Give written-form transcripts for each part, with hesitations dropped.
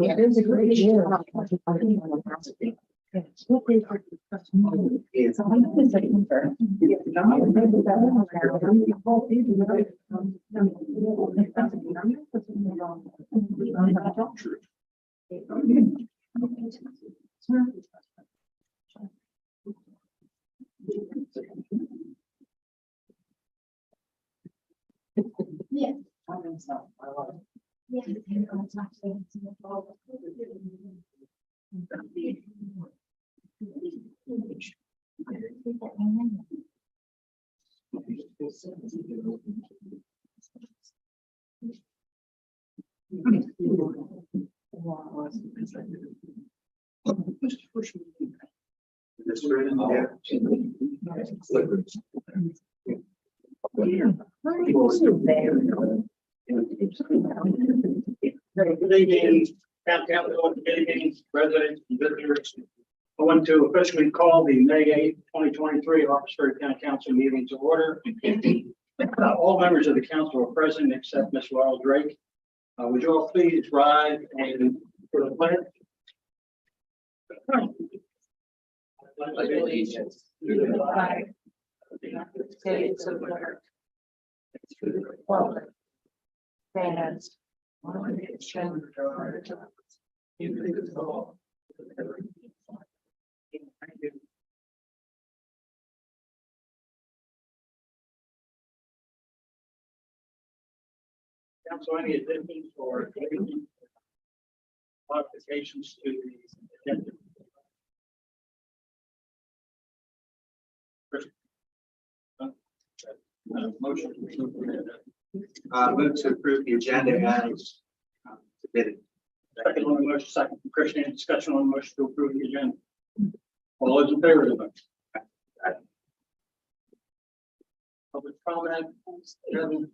It is a great deal. Yes. Good evening, town council, committee meetings, residents, and visitors. I want to officially call the May 8th, 2023 Harpsburg County Council meeting to order. All members of the council are present except Ms. Laurel Drake. Would you all please rise and for the pledge? Allegiance to the flag of the United States of America, to the republic stands one nation under God, indivisible, with liberty and justice. Council, any additions or modifications to the agenda? Motion to approve the agenda. Move to approve the agenda as submitted. Second on the motion, second from Christian. Any discussion on the motion to approve the agenda? All those in favor of the motion? Public comment? Chairman?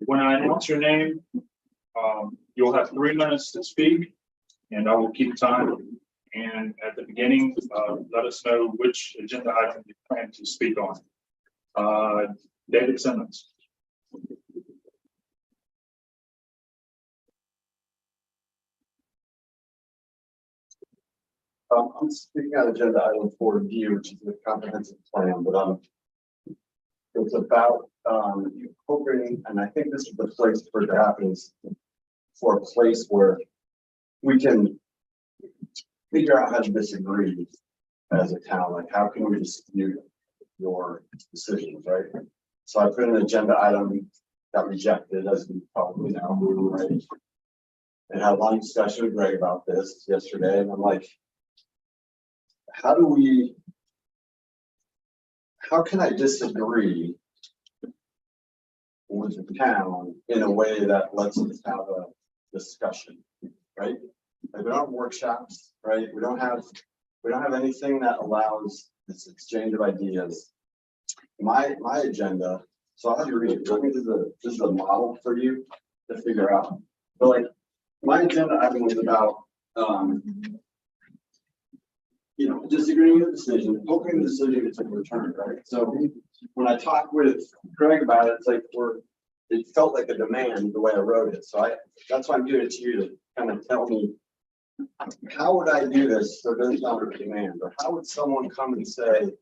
When I announce your name, you'll have 3 minutes to speak, and I will keep time. And at the beginning, let us know which agenda item you plan to speak on. David Simmons. I'm speaking on agenda item 4D, which is the comprehensive plan, but it's about hoping, and I think this is the place for it to happen, is for a place where we can figure out how to disagree as a town. Like, how can we dispute your decisions, right? So I put an agenda item that rejected, as you probably know, we were ready. And had a long discussion with Greg about this yesterday, and I'm like, how can I disagree with the town in a way that lets us have a discussion, right? Like, we don't have workshops, right? We don't have anything that allows this exchange of ideas. My agenda, so I'll have you read it, 'cause I think this is a model for you to figure out. But like, my agenda item was about, disagreeing with the decision, hoping the decision gets overturned, right? So when I talked with Greg about it, it's like it felt like a demand the way I wrote it. So that's why I'm giving it to you to kind of tell me, how would I do this so it doesn't sound like a demand? Or how would someone come and say,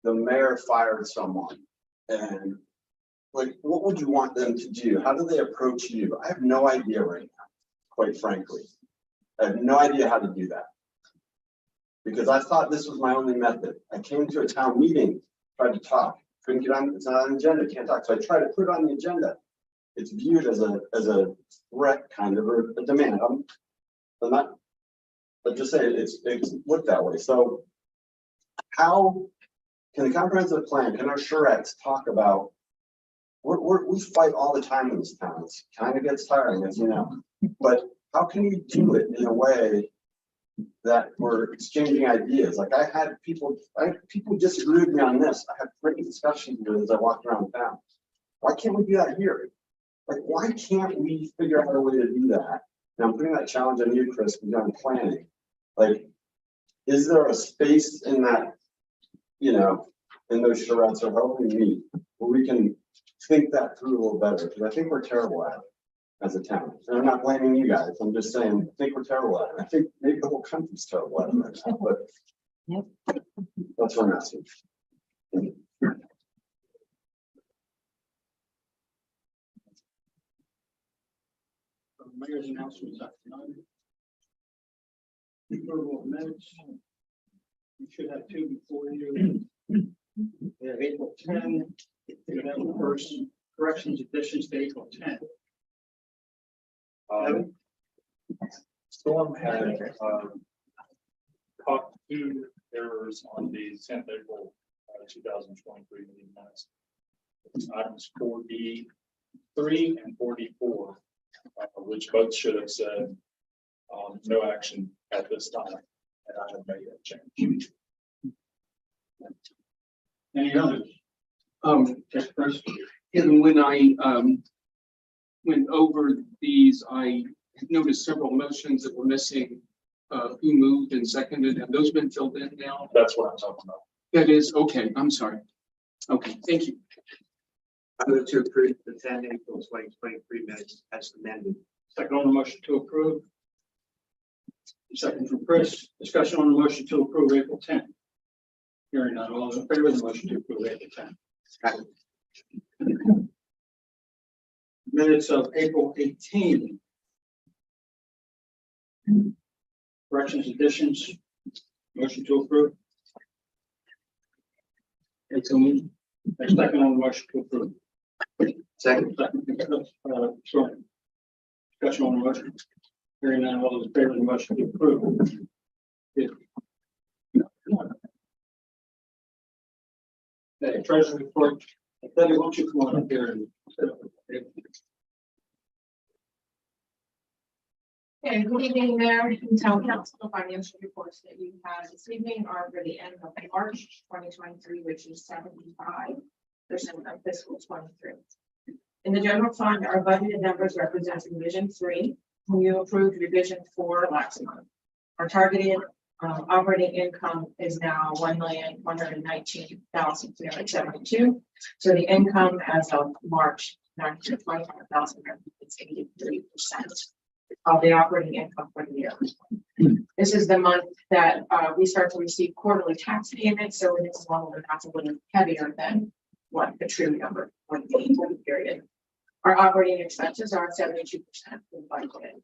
the mayor fired someone? And like, what would you want them to do? How do they approach you? I have no idea right now, quite frankly. I have no idea how to do that. Because I thought this was my only method. I came to a town meeting, tried to talk, couldn't get on, it's not on the agenda, can't talk. So I tried to put it on the agenda. It's viewed as a threat, kind of, or a demand. I'm not, but just say it's looked that way. So how can the comprehensive plan, can our charrettes talk about, we fight all the time in this town. It kind of gets tiring, as you know, but how can we do it in a way that we're exchanging ideas? Like I had people disagree with me on this. I had great discussions with it as I walked around town. Why can't we do that here? Like, why can't we figure out a way to do that? And I'm putting that challenge on you, Chris, because you're on planning. Like, is there a space in that, in those charrettes or however we meet, where we can think that through a little better? Because I think we're terrible at it as a town. And I'm not blaming you guys. I'm just saying, I think we're terrible at it. I think maybe the whole country's terrible at it right now, but that's what I'm asking. Mayor's announcements after 9. Approval of minutes. You should have 2 before you. We have April 10. We have the first corrections additions to April 10. Storm had caught 2 errors on the 10th April 2023 meeting minutes. Items 4D3 and 4D4, which both should have said no action at this time, and I have made that change. Any others? Yes, Chris? And when I went over these, I noticed several motions that were missing. Who moved and seconded? Have those been filled in now? That's what I'm talking about. That is, okay, I'm sorry. Okay, thank you. I move to approve the 10 April 2023 minutes as amended. Second on the motion to approve. Second from Chris. Discussion on the motion to approve April 10. Hearing none. All those in favor of the motion to approve April 10. Minutes of April 18. Corrections, additions. Motion to approve. Second. Second on the motion to approve. Second. Sorry. Discussion on the motion. Hearing none. All those in favor of the motion to approve. Okay, Treasury report. Debbie, why don't you come on up here and. Okay, good evening, Mayor and Town Council. The financial reports that you have this evening are for the end of March 2023, which is 75% of fiscal 23. In the general fund, our budgeted numbers represent revision 3. When you approved revision 4 last month, our targeted operating income is now $1,119,372. So the income as of March 925,000 is 83% of the operating income for the year. This is the month that we start to receive quarterly tax payments, so it is longer, that's a little heavier than what the true number would be for the period. Our operating expenses are 72% budgeted.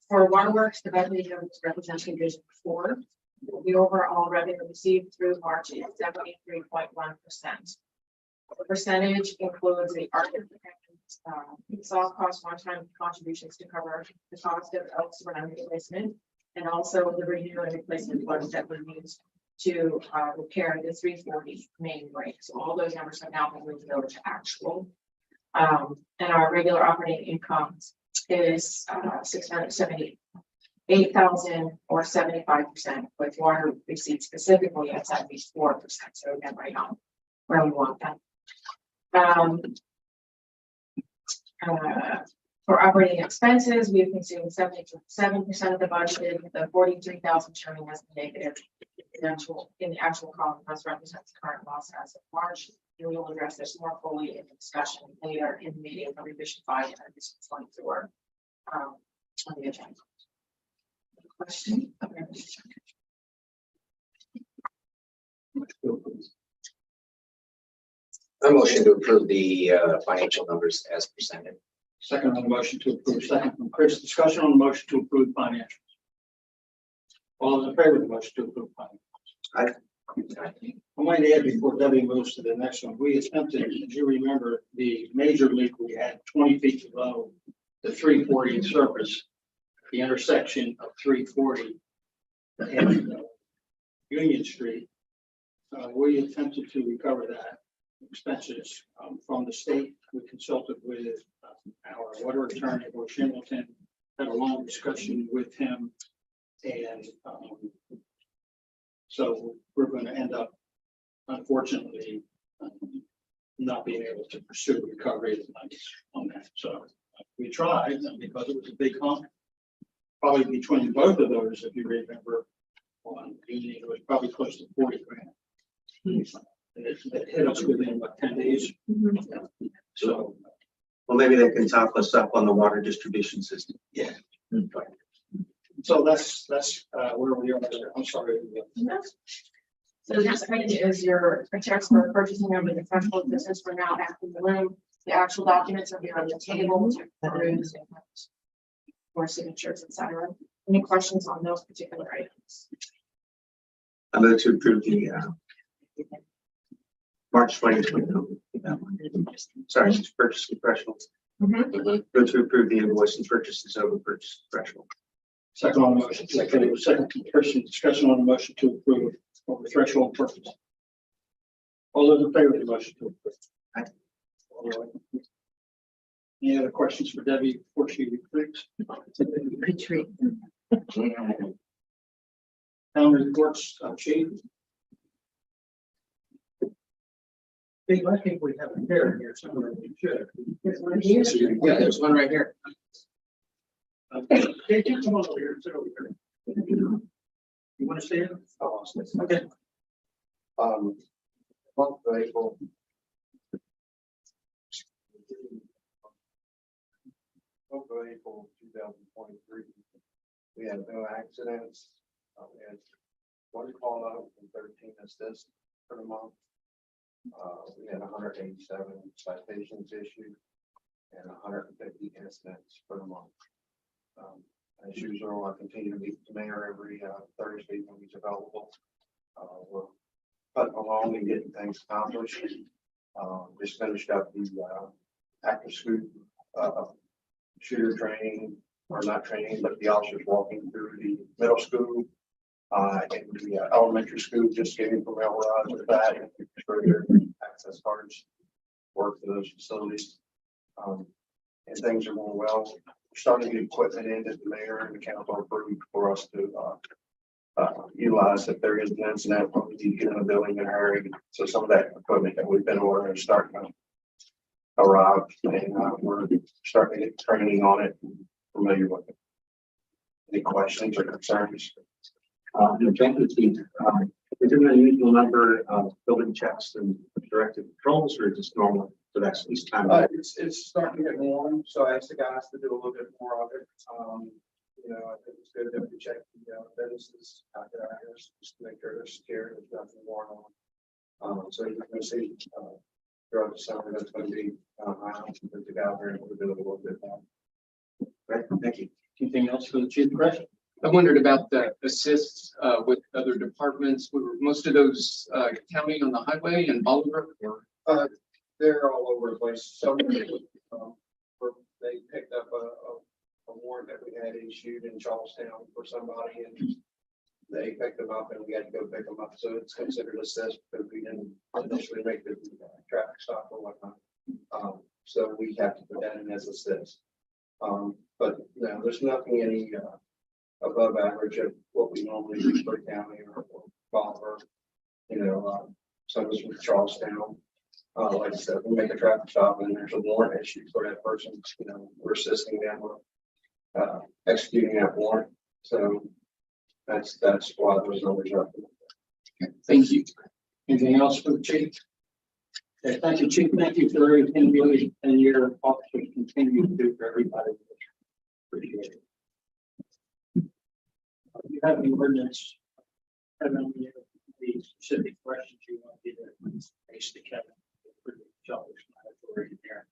For waterworks, the revenue represents revision 4. The overall revenue received through March is 73.1%. The percentage includes the it's all cost one-time contributions to cover the cost of Elks Run replacement, and also the renewal and replacement funds that were used to repair the 340 main break. So all those numbers have now been moved over to actual. And our regular operating incomes is 678,000 or 75%, with water receipts specifically at 74%. So again, right on where we want that. For operating expenses, we've consumed 77% of the budget, the 43,000 showing as the negative. In the actual column, thus represents current loss as of March. We will address this more fully in the discussion later in the meeting for revision 5 and revision 24 on the agenda. Question? I motion to approve the financial numbers as presented. Second on the motion to approve, second from Chris, discussion on the motion to approve financials. All those in favor of the motion to approve financials? I might add before Debbie moves to the next one, we attempted, as you remember, the major leak we had 20 feet below the 340 surface, the intersection of 340 and Union Street. We attempted to recover that expenses from the state. We consulted with our water attorney, Bush Hamilton, had a long discussion with him, and so we're going to end up, unfortunately, not being able to pursue recovery of the monies on that. So we tried, and because it was a big hump, probably between both of those, if you remember, on Union, it was probably close to 40 grand. And it hit us within about 10 days. So, Well, maybe they can top us up on the water distribution system. yeah. So that's where we are there. I'm sorry. So the next item is your checks for purchasing of the professional business. We're now back in the room. The actual documents are here on the table to peruse and for signatures, etc. Any questions on those particular items? I move to approve the March 2020. Sorry, it's purchase professionals. Move to approve the invoice and purchases over purchase threshold. Second on the motion. Second person discussion on the motion to approve over threshold purchase. All those in favor of the motion to approve? Aye. Any other questions for Debbie before she retreats? Retreat. Town reports, chief. Steve, I think we have a pair here somewhere. We should. Yeah, there's one right here. Okay, come on over here. Sit over here. You want to stay in? Oh, okay. Month of April. Month of April 2023. We had no accidents. We had one call out and 13 assists for the month. We had 187 citations issued and 150 incidents for the month. As usual, I continue to meet the mayor every Thursday when he's available. We're cutting along and getting things accomplished. Just finished up the active shooter training, or not training, but the officers walking through the middle school and the elementary school, just getting familiar with that and further access cards work for those facilities. And things are going well. We're starting to get equipment in that the mayor and the council approved for us to utilize if there is an incident, we need to get in a building in a hurry. So some of that equipment that we've been ordering is starting to arrive, and we're starting to get training on it and familiar with it. Any questions or concerns? Thank you, Chief. Is there an unusual number of building checks and directed patrols, or just normal? So that's each time. It's starting to get warm, so I asked the guys to do a little bit more of it. You know, I think it's good that we check the businesses out there, just to make sure they're secure, there's nothing going on. So you're going to see throughout the summer, that's going to be with the guys are able to do it a little bit more. Great, thank you. Anything else for the chief? Question? I wondered about the assists with other departments. Were most of those county on the highway and Bolivar? Or? They're all over the place. Some they picked up a warrant that we had issued in Charlestown for somebody, and they picked them up, and we had to go pick them up. So it's considered assist because we didn't initially make the traffic stop or whatnot. So we have to put that in as assist. But no, there's nothing any, above average of what we normally do for county or Bolivar. You know, some of us from Charlestown. Like I said, we make a traffic stop and there's a warrant issue for that person, you know, we're assisting them with executing that warrant. So that's why those numbers are. Thank you. Anything else for the chief? Okay, thank you, chief. Thank you for everything you and your officers continue to do for everybody. Appreciate it. You have any ordinance? Have any of the specific questions you want me to face to Kevin? Pretty self-explanatory there.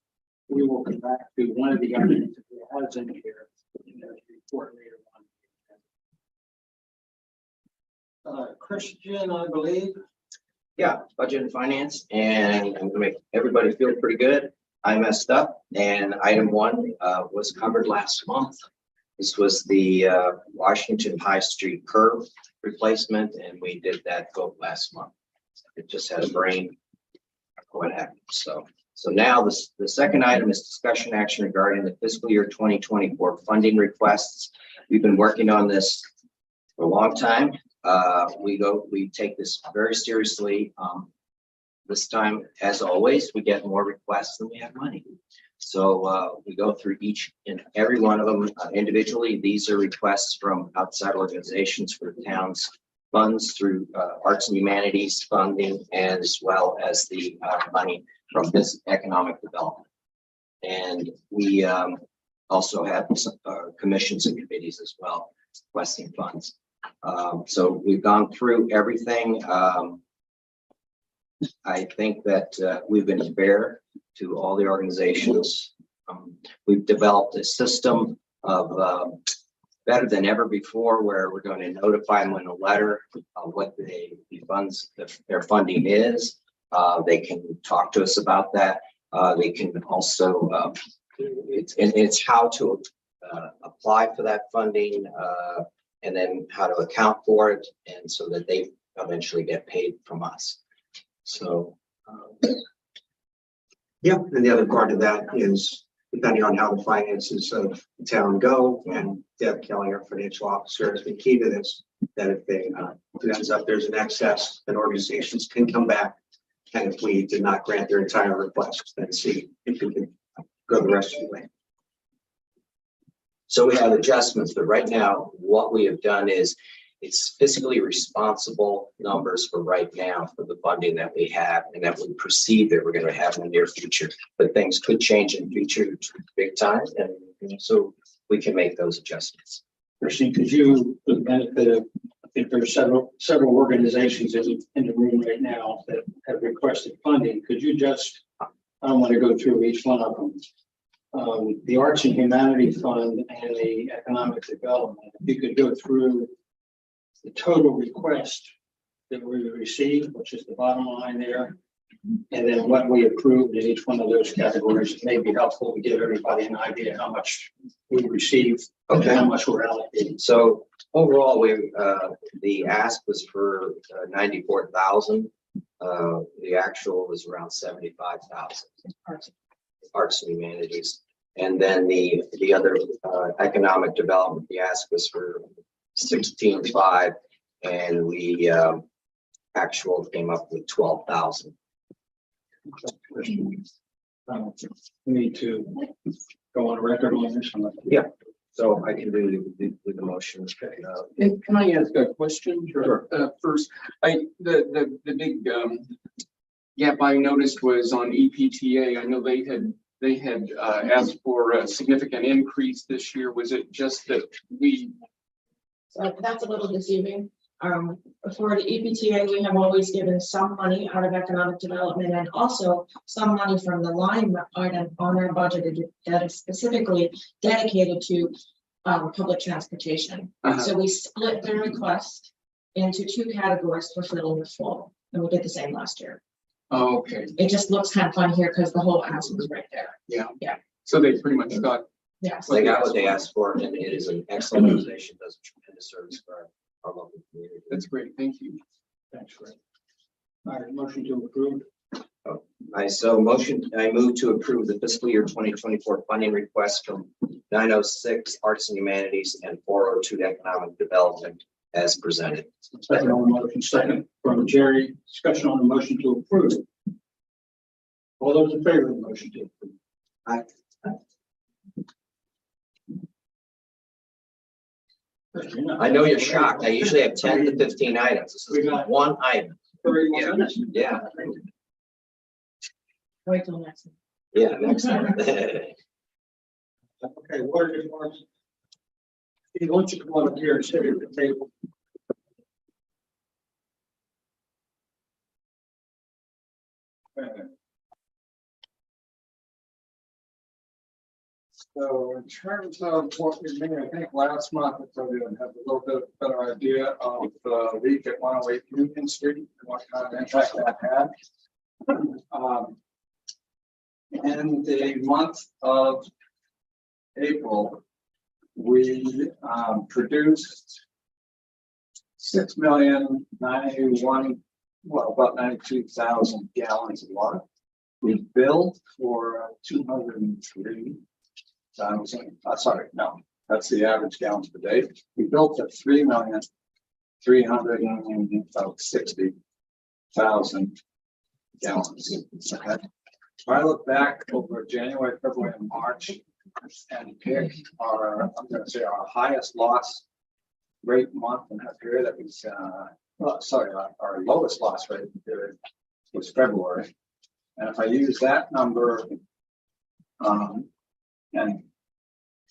We will come back to one of the items that we have in here. In the report later on. Christian, I believe. Yeah, budget and finance, and I'm gonna make everybody feel pretty good. I messed up, and item one was covered last month. This was the Washington High Street curb replacement, and we did that vote last month. It just had a brain. What happened? So now the second item is discussion action regarding the fiscal year 2024 funding requests. We've been working on this for a long time. We take this very seriously. This time, as always, we get more requests than we have money. So we go through each and every one of them individually. These are requests from outside organizations for the town's funds through arts and humanities funding, as well as the money from this economic development. And we also have some commissions and committees as well requesting funds. So we've gone through everything. I think that we've been fair to all the organizations. We've developed a system of better than ever before, where we're going to notify them in a letter of what the funds, their funding is. They can talk to us about that. They can also, it's how to apply for that funding, and then how to account for it, and so that they eventually get paid from us. So, Yeah, and the other part of that is depending on how the finances of the town go, and Deb Kelly, our financial officer, has been key to this, that if they, if it ends up there's an excess, then organizations can come back. And if we did not grant their entire request, then see if we can go the rest of the way. so we have adjustments, but right now, what we have done is it's fiscally responsible numbers for right now for the funding that we have and that we perceive that we're going to have in the near future. But things could change in future big time, and so we can make those adjustments. Christine, could you, for the benefit of, I think there's several organizations in the room right now that have requested funding. Could you just, I don't want to go through each one of them. The Arts and Humanities Fund and the Economic Development, if you could go through the total request that we received, which is the bottom line there, and then what we approved in each one of those categories. It may be helpful to give everybody an idea how much we received and how much we're allocating. So overall, the ask was for 94,000. The actual was around 75,000. Arts and humanities, and then the other economic development. The ask was for 16,500, and we actual came up with 12,000. We need to go on record on this one. Yeah. So I can do the motion. And can I ask a question? Sure. First, the big gap I noticed was on EPTA. I know they had asked for a significant increase this year. Was it just that we? So that's a little deceiving. For the EPTA, we have always given some money out of economic development and also some money from the line item on our budget that is specifically dedicated to public transportation. So we split the request into two categories to fill in the full, and we did the same last year. Oh, okay. It just looks kind of fun here because the whole ask was right there. So they pretty much got. Yes. They got what they asked for, and it is an excellent organization. Does a tremendous service for our local community. That's great. Thank you. Thanks, Greg. All right, motion to approve. I move to approve the fiscal year 2024 funding request from 906 Arts and Humanities and 402 Economic Development as presented. Second on the motion, second from Jerry, discussion on the motion to approve. All those in favor of the motion to approve? Aye. I know you're shocked. I usually have 10 to 15 items. This is one item. 31 minutes. Yeah, Wait till next. yeah, next time. Okay, water department. Steve, why don't you come on up here and sit at the table? So in terms of what we made, I think last month, I probably have a little bit better idea of the leak at 108 Union Street and what kind of impact that had. In the month of April, we produced 6,091,000, well, about 92,000 gallons of water. We billed for 203,000. Sorry, no, that's the average gallons per day. We billed for 3,360,000 gallons. Okay. If I look back over January, February, and March, and pick our, I'm going to say our highest loss rate month in that period, that was, our lowest loss rate period was February. And if I use that number and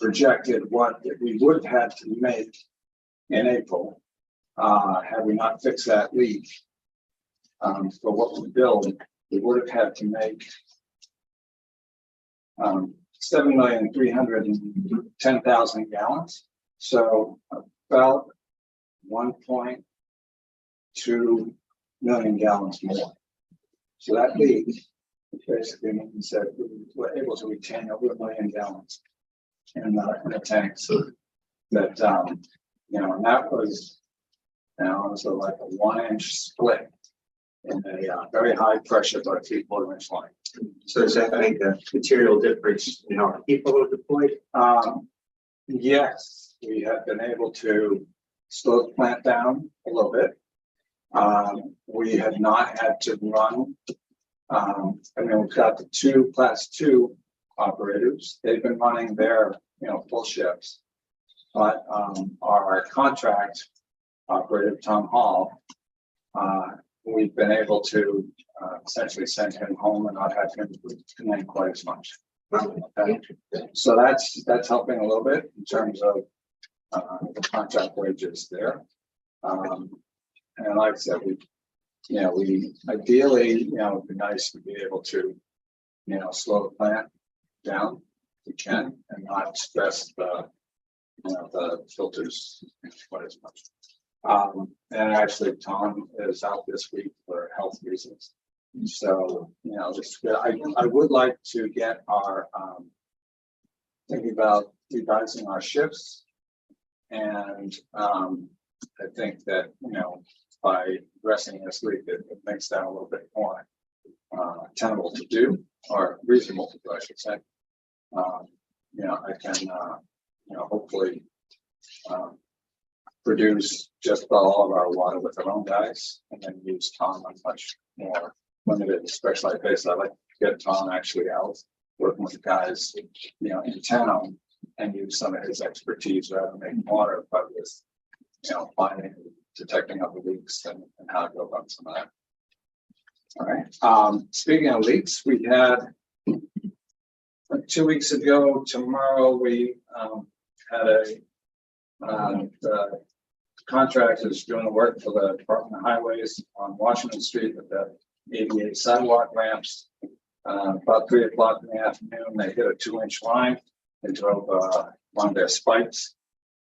projected what we would have had to make in April, had we not fixed that leak, for what we billed, we would have had to make 7,310,000 gallons. So about 1.2 million gallons more. So that leak basically means that we were able to retain over 1 million gallons in the tanks. That and that was so like a 1-inch split in a very high pressure by 3/4-inch line. So does that make a material difference in how people are deployed? Yes, we have been able to slow the plant down a little bit. We have not had to run. We've got the 2 class 2 operators. They've been running their full shifts, but our contract operator Tom Hall, we've been able to essentially send him home and not have him come in quite as much. Okay. So that's helping a little bit in terms of the contract wages there. And like I said, we ideally, it'd be nice to be able to, slow the plant down if we can and not stress the filters quite as much. And actually Tom is out this week for health reasons. So, I would like to get our, thinking about revising our shifts. And I think that, by addressing this leak, it makes that a little bit more tenable to do, or reasonable to do, I should say. I can, hopefully produce just about all of our water with our own guys, and then use Tom on much more limited specialized basis. I like to get Tom actually out working with the guys, in town, and use some of his expertise rather than making water, but with, finding, detecting other leaks and how to go about some of that. All right. Speaking of leaks, we had 2 weeks ago, tomorrow, we had the contractors doing the work for the Department of Highways on Washington Street with the 88 sidewalk ramps. About 3 o'clock in the afternoon, they hit a 2-inch line. They drove one of their spikes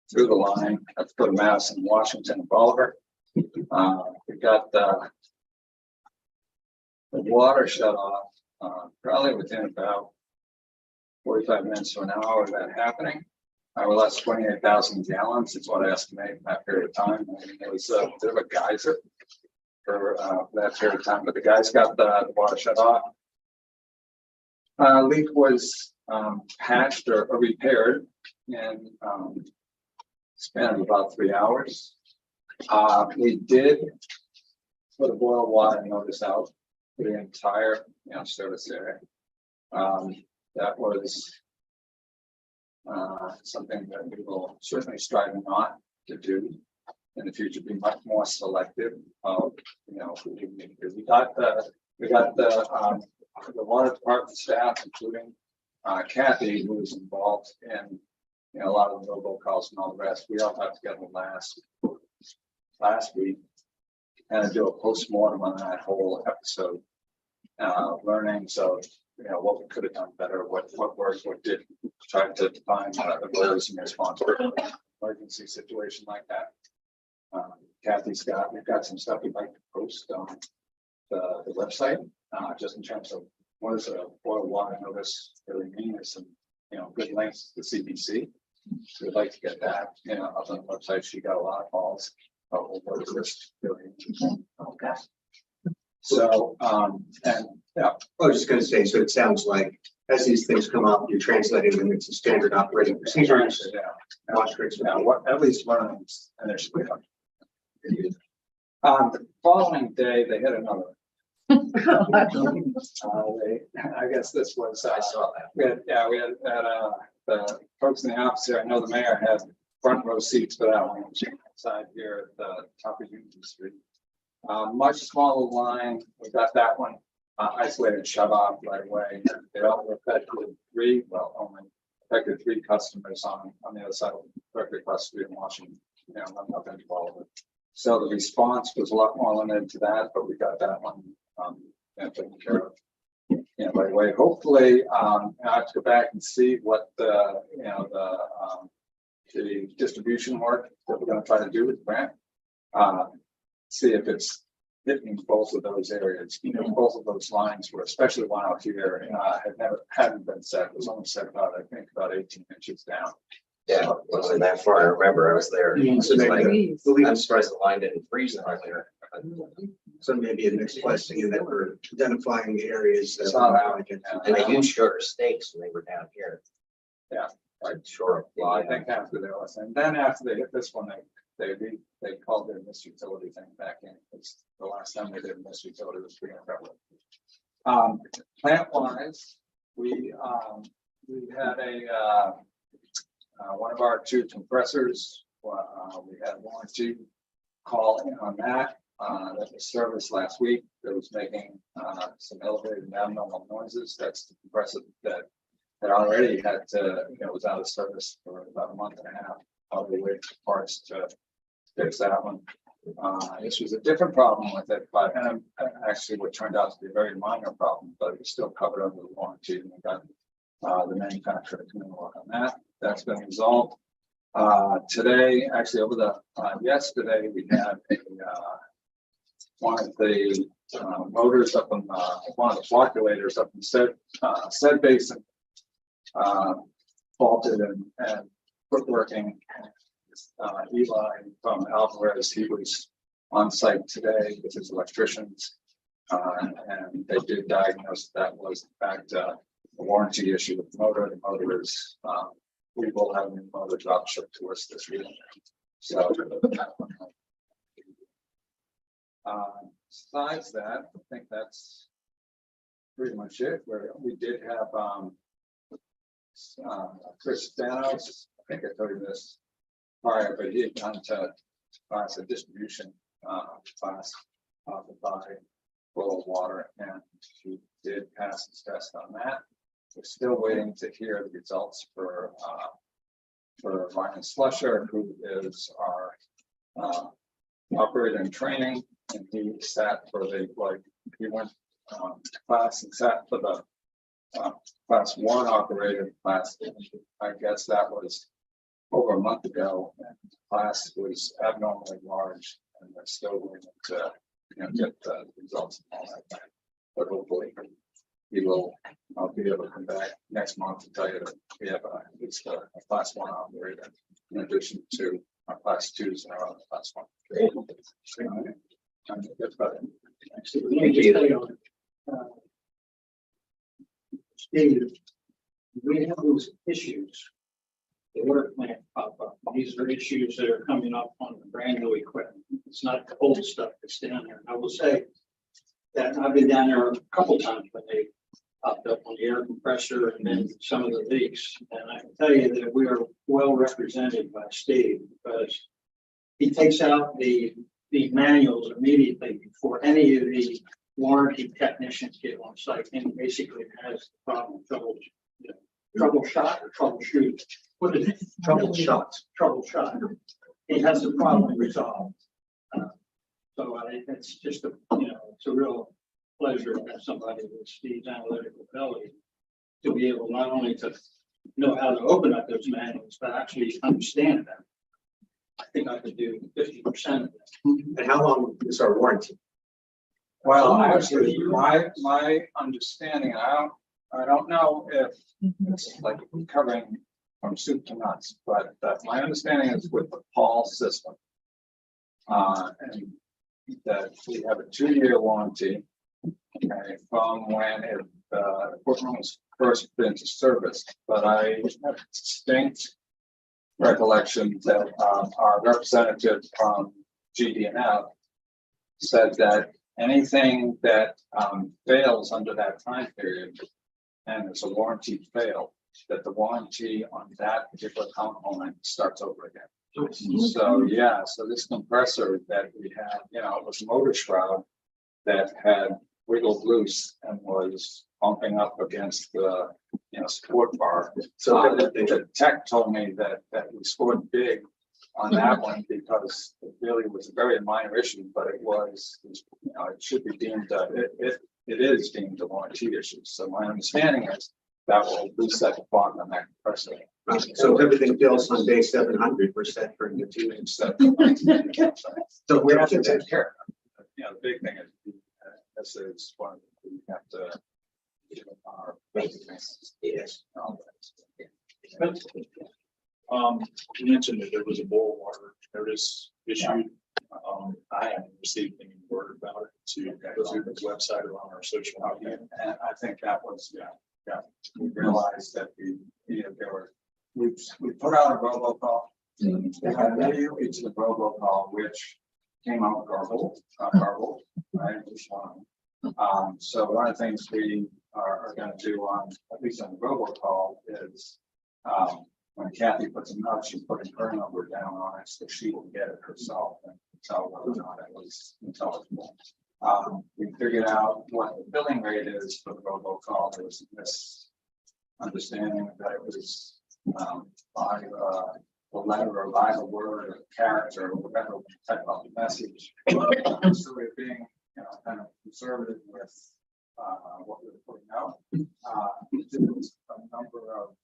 through the line. That's for Madison, Washington, and Bolivar. We got the water shut off probably within about 45 minutes to an hour of that happening. We lost 28,000 gallons is what I estimate in that period of time. I mean, it was a bit of a geyser. for that period of time, but the guys got the water shut off. Leak was patched or repaired in span of about 3 hours. We did put a boil water notice out for the entire, service area. That was something that we will certainly strive not to do in the future, be much more selective of, because we got the water department staff, including Kathy, who was involved in, a lot of the robocalls and all the rest. We all got together last week and do a postmortem on that whole episode, learning. So, what we could have done better, what worked, what did, try to define the roles and responsibility in an emergency situation like that. We've got some stuff we'd like to post on the website, just in terms of what does a boil water notice really mean. There's some, good links to CBC. So we'd like to get that, up on the website. She got a lot of calls. Oh, what is this really? Okay. So, And yeah, I was just gonna say, so it sounds like as these things come up, you're translating them into standard operating procedures. yeah. Watch rates. Now, at least one of them, and they're split up. The following day, they hit another. I guess this was, I saw that. we had the folks in the office here. I know the mayor had front row seats for that one, outside here at the top of Union Street. Much smaller line. We got that one isolated, shut off right away. It only affected three customers on the other side of Berkeley Cross Street in Washington. Nothing involved with it. So the response was a lot more limited to that, but we got that one taken care of. Right away. Hopefully, I have to go back and see what the distribution work that we're going to try to do with Grant. See if it's hitting both of those areas. Both of those lines were, especially one out here, hadn't been set. It was only set about 18 inches down. Yeah, it wasn't that far. I remember I was there. It's just like, I'm surprised the line didn't freeze earlier. So maybe a next question in that we're identifying the areas that. Saw that one. And they used shorter stakes when they were down here. Yeah. Like short. Well, I think after they was, and then after they hit this one, they called their missed utility thing back in. It's the last time they did missed utility was pretty incredible. Plant wise, we had one of our two compressors. We had warranty call in on that. That was serviced last week. That was making some elevated and abnormal noises. That's the compressor that already had to, was out of service for about a month and a half. Probably waiting for parts to fix that one. This was a different problem with it, but actually what turned out to be a very minor problem, but it was still covered under the warranty, and we got the manufacturer to work on that. That's been resolved. Today, actually over the yesterday, we had one of the motors up on one of the flocculators up in said basin faulted and quit working. Eli from Alvarez, he was on site today with his electricians, and they did diagnose that was in fact a warranty issue with the motor. The motor is we will have a new motor drop shipped to us this week. So besides that, I think that's pretty much it. We did have Chris Danos, I think I told you this prior, but he had gone to class a distribution class offered by Boil Water, and he did pass his test on that. We're still waiting to hear the results for Ryan Slusher, who is our operator in training, and he sat for he went to class and sat for the class 1 operator class. I guess that was over a month ago, and the class was abnormally large, and they're still waiting to get the results and all that. But hopefully I'll be able to come back next month and tell you that we have at least a class 1 operator in addition to our class 2s and our other class 1. That's about it. Let me just tell you, Steve, we have those issues. The water plant pop up. These are issues that are coming up on the brand new equipment. It's not the old stuff that's down there. I will say that I've been down there a couple times when they popped up on the air compressor and then some of the leaks. And I can tell you that we are well represented by Steve because he takes out the manuals immediately before any of the warranty technicians get on site and basically has the problem troubleshot or troubleshoot. What is it? Troubleshot. Troubleshot. He has the problem resolved. So it's just it's a real pleasure to have somebody with Steve's analytical ability to be able not only to know how to open up those manuals, but actually understand them. I think I could do 50% of that. And how long is our warranty? Well, actually, my understanding, I don't know if it's like covering from soup to nuts, but my understanding is with the Paul system. And that we have a 2-year warranty. Okay, from when equipment was first put into service, but I have distinct recollection that our representative from GD&F said that anything that fails under that time period and it's a warranty fail, that the warranty on that particular component starts over again. So yeah, so this compressor that we had, it was a motor shroud that had wiggled loose and was bumping up against the support bar. So The tech told me that we scored big on that one because it really was a very minor issue, but it was, it should be deemed, it is deemed a warranty issue. So my understanding is that will reset the clock on that compressor. So if everything fails on day 700, we're set for the 2 inch. So So we have to take care of it. The big thing is, this is one of the, we have to give our maintenance. Yes. You mentioned that there was a boil water notice issued. I haven't received any word about it to go through the website or on our social media. And I think that was, we realized that we put out a robocall. We had immediately to the robocall, which came out garbled, right? Which one? So one of the things we are going to do on, at least on the robocall is, when Kathy puts a note, she's putting her number down on it, so she will get it herself and tell whether or not it was intelligible. We figured out what the billing rate is for the robocall. There was this understanding that it was by the letter or by the word or character or whatever type of message. So we're being kind of conservative with what we're putting out. There was a number of,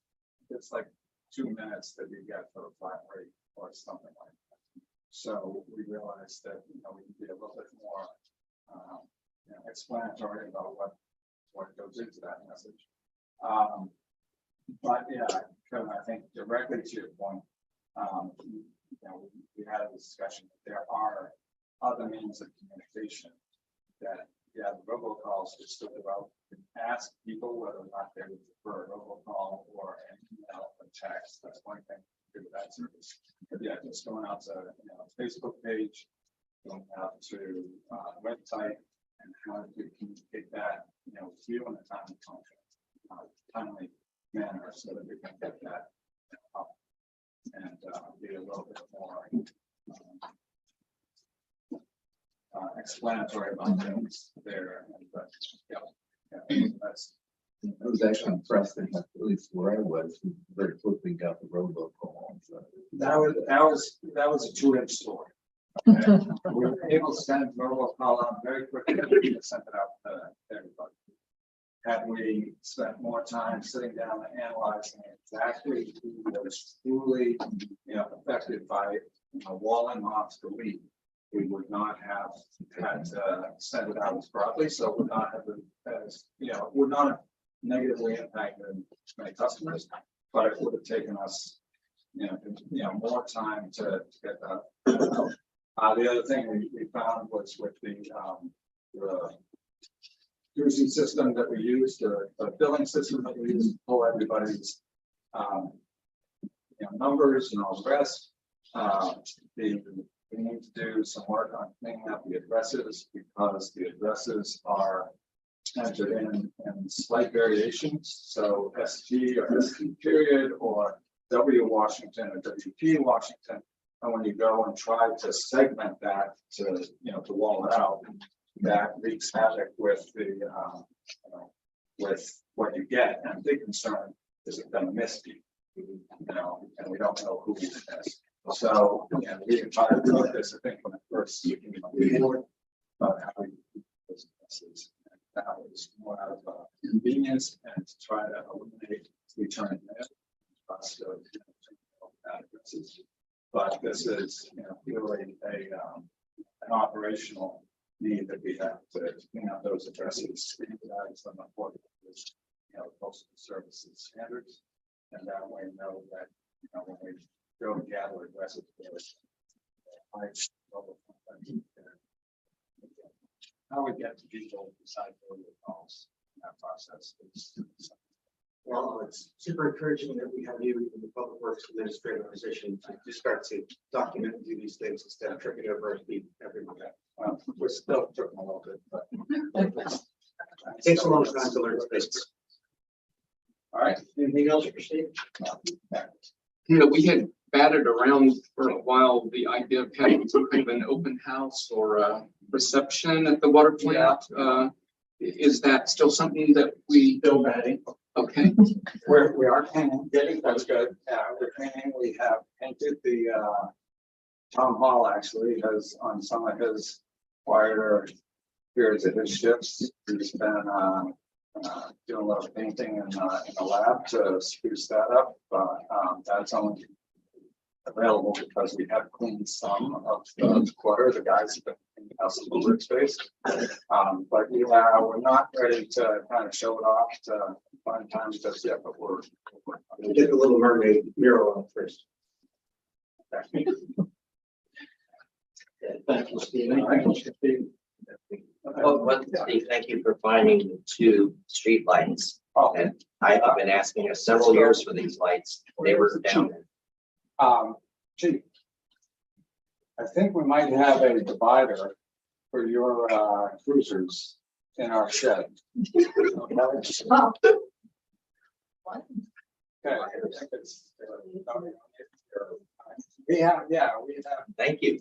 it's like 2 minutes that you get for a flat rate or something like that. So we realized that we can be a little bit more explanatory about what goes into that message. But yeah, Kevin, I think directly to your point, we had a discussion that there are other means of communication that, the robocalls are still developed. You can ask people whether or not they would prefer a robocall or an email or text. That's one thing to do with that service. But yeah, just going out to Facebook page, going out to website, and how to communicate that, with you in a timely manner, so that we can get that up and be a little bit more explanatory about things there. And that's. I was actually impressed that at least where I was, we very quickly got the robocall. So. That was a 2-inch story. Okay. We were able to send robocall out very quickly and send it out to everybody. Had we spent more time sitting down and analyzing exactly who was truly, affected by walling off the lead, we would not have had to send it out as broadly. So it would not have been as, would not have negatively impacted many customers, but it would have taken us, more time to get that. The other thing we found was with the Druzy system that we used, the billing system that we used, to pull everybody's, numbers and all the rest. We need to do some work on cleaning up the addresses because the addresses are entered in slight variations. So ST or ST period or W Washington or WP Washington. And when you go and try to segment that to wall it out, that wreaks havoc with the, with what you get. And big concern is it going to miss people, and we don't know who we miss. So, we can try to do this, I think, when it first came on board, but how we do those messages. That was more out of convenience and to try to eliminate return mail. So, addresses. But this is, really an operational need that we have to clean out those addresses, standardize them according to, postal services standards, and that way know that, when we go and gather addresses, how we get to people besides the calls in that process. Well, it's super encouraging that we have you in the public works administrative position to start to document and do these things instead of tripping over everyone. We're still tripping a little bit, but It takes a long time to learn things. all right. Anything else for Steve? We had batted around for a while the idea of having some kind of an open house or a reception at the water plant. Is that still something that we? Still batting. Okay. We are painting, that's good. We're painting, we have painted the town hall actually has on some of his quieter periods of his shifts. He's been doing a lot of painting in the lab to spruce that up, but that's only available because we have cleaned some of the clutter. The guys have been in the house of workspace. But we're not ready to kind of show it off to fun times just yet, but we're Get the Little Mermaid mural up first. Thank you, Steve. Oh, Steve, thank you for finding the 2 street lights. Oh. And I have been asking us several years for these lights. They were down. Chief, I think we might have a divider for your cruisers in our shed. Okay. We have, Thank you.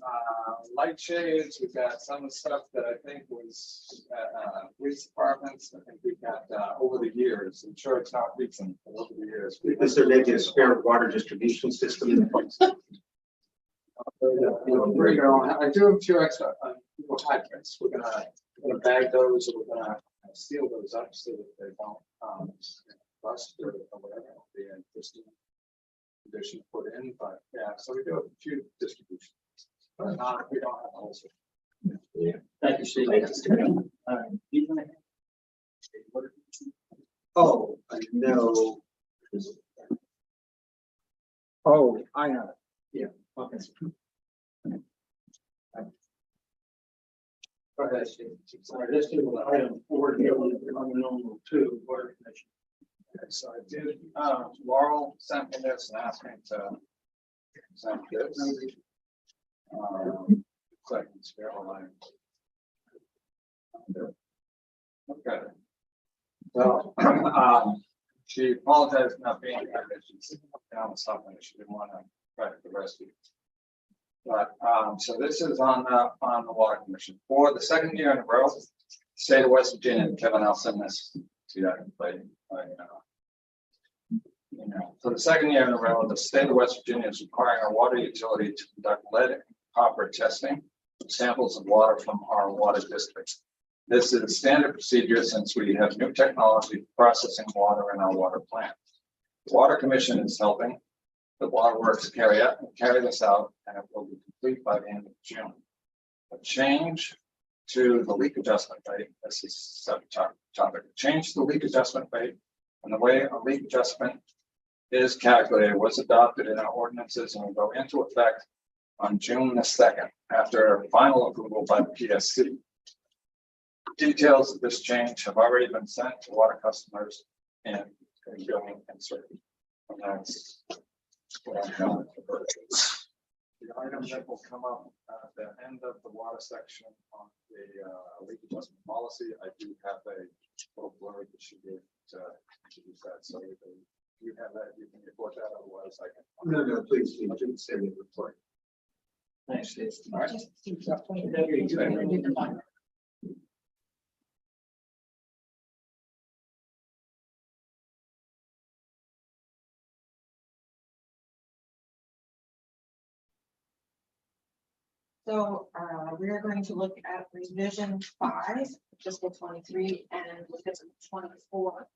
light shades. We've got some of the stuff that I think was police departments. I think we've got over the years. I'm sure it's not recent, but over the years. Is there maybe a spare water distribution system? I do have 2 extra hydrants. We're gonna bag those, or we're gonna seal those up so that they don't rust or whatever. Be in pristine condition to put in, but yeah, so we do have a few distributions. But not, we don't have a whole system. Yeah. Thank you, Steve. Thank you, Steve. Oh, no. Oh, I have it. Yeah. Okay. Go ahead, Steve. Sorry, let's do item 4 here on the 2 water commission. Okay, so I did, Laurel sent me this and asked me to present this. Click and spare line. Okay. So, she apologized for not being here, but she's down with something, she didn't want to credit the rest of you. But, so this is on the water commission for the 2nd year in a row, state of West Virginia, and Kevin, I'll send this to you, I can play, for the 2nd year in a row, the state of West Virginia is requiring our water utility to conduct lead and copper testing of samples of water from our water districts. This is standard procedure since we have new technology for processing water in our water plant. The Water Commission is helping the waterworks carry this out, and it will be complete by the end of June. A change to the leak adjustment rate. This is a separate topic. Change to the leak adjustment rate, and the way a leak adjustment is calculated was adopted in our ordinances and will go into effect on June the 2nd, after final approval by the PSC. Details of this change have already been sent to water customers and billing and serving. And that's what I'm going for. The item that will come up at the end of the water section on the leak adjustment policy, I do have a little blurb that should be able to introduce that. So if you have that, you can report that, otherwise I can. No, please, you didn't say the report. Thanks. So we are going to look at revision 5, fiscal 23 and fiscal 24.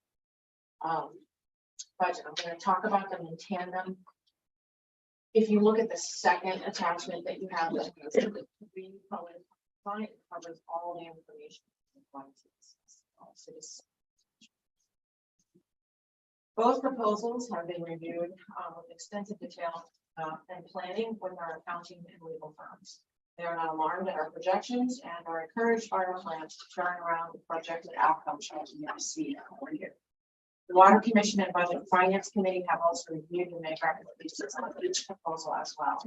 Budget, I'm going to talk about them in tandem. If you look at the second attachment that you have, it covers all the information. Both proposals have been reviewed with extensive detail and planning with our accounting and legal firms. They are not alarmed at our projections and are encouraged by our plans to turn around the projected outcomes that we have seen over here. The Water Commission and Budget and Finance Committee have also reviewed and made recommendations on each proposal as well.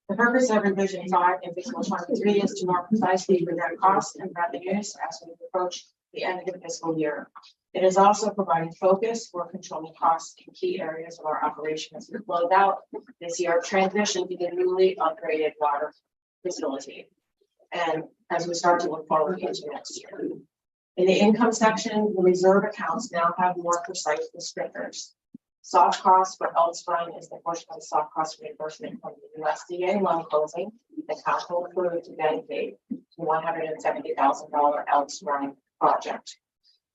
The purpose of revision 5 in fiscal 23 is to more precisely project costs and revenues as we approach the end of the fiscal year. It is also providing focus for controlling costs in key areas of our operation as we close out this year transition to the newly upgraded water facility. And as we start to look forward into next year. In the income section, the reserve accounts now have more precise descriptors. Soft costs for Elks Run is the portion of the soft cost reimbursement from the USDA loan closing. The council approved to dedicate the $170,000 Elks Run project.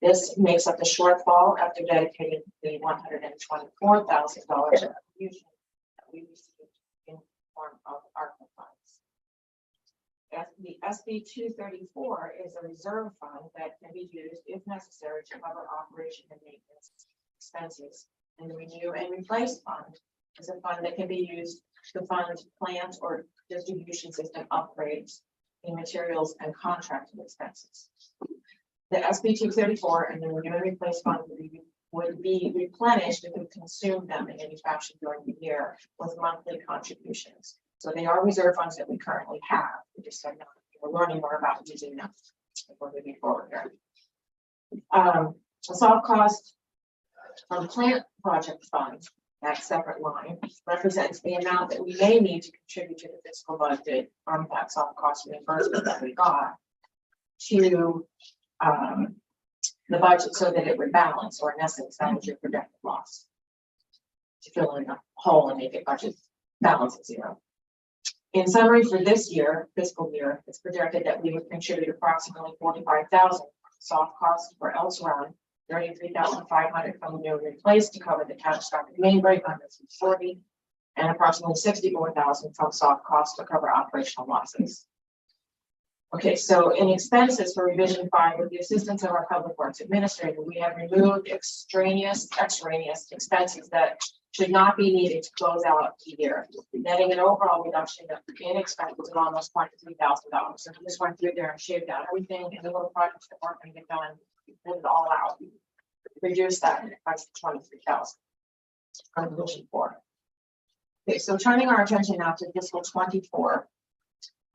This makes up the shortfall after dedicating the $124,000 contribution that we received in the form of ARPA funds. The SB 234 is a reserve fund that can be used if necessary to cover operation and maintenance expenses. And the Renew and Replace Fund is a fund that can be used to fund plant or distribution system upgrades in materials and contracted expenses. The SB 234 and the Renew and Replace Fund would be replenished if we consume them in manufacturing during the year with monthly contributions. So they are reserve funds that we currently have. We just said no, we're learning more about using them before moving forward here. A soft cost from plant project funds, that separate line, represents the amount that we may need to contribute to the fiscal budget from that soft cost reimbursement that we got to the budget so that it would balance, or in essence, that was your projected loss to fill in a hole and make it budget balance at zero. In summary, for this year, fiscal year, it's projected that we would contribute approximately $45,000 soft costs for Elks Run, $33,500 from Renew and Replace to cover the catastrophic main break on this 40, and approximately $64,000 from soft costs to cover operational losses. Okay, so in expenses for revision 5, with the assistance of our public works administrator, we have removed extraneous expenses that should not be needed to close out the year, netting an overall reduction in expenses of almost $23,000. So we just went through there and shaved out everything and the little projects that weren't going to get done, pulled it all out, reduce that by $23,000 on revision 4. Okay, so turning our attention now to fiscal 24.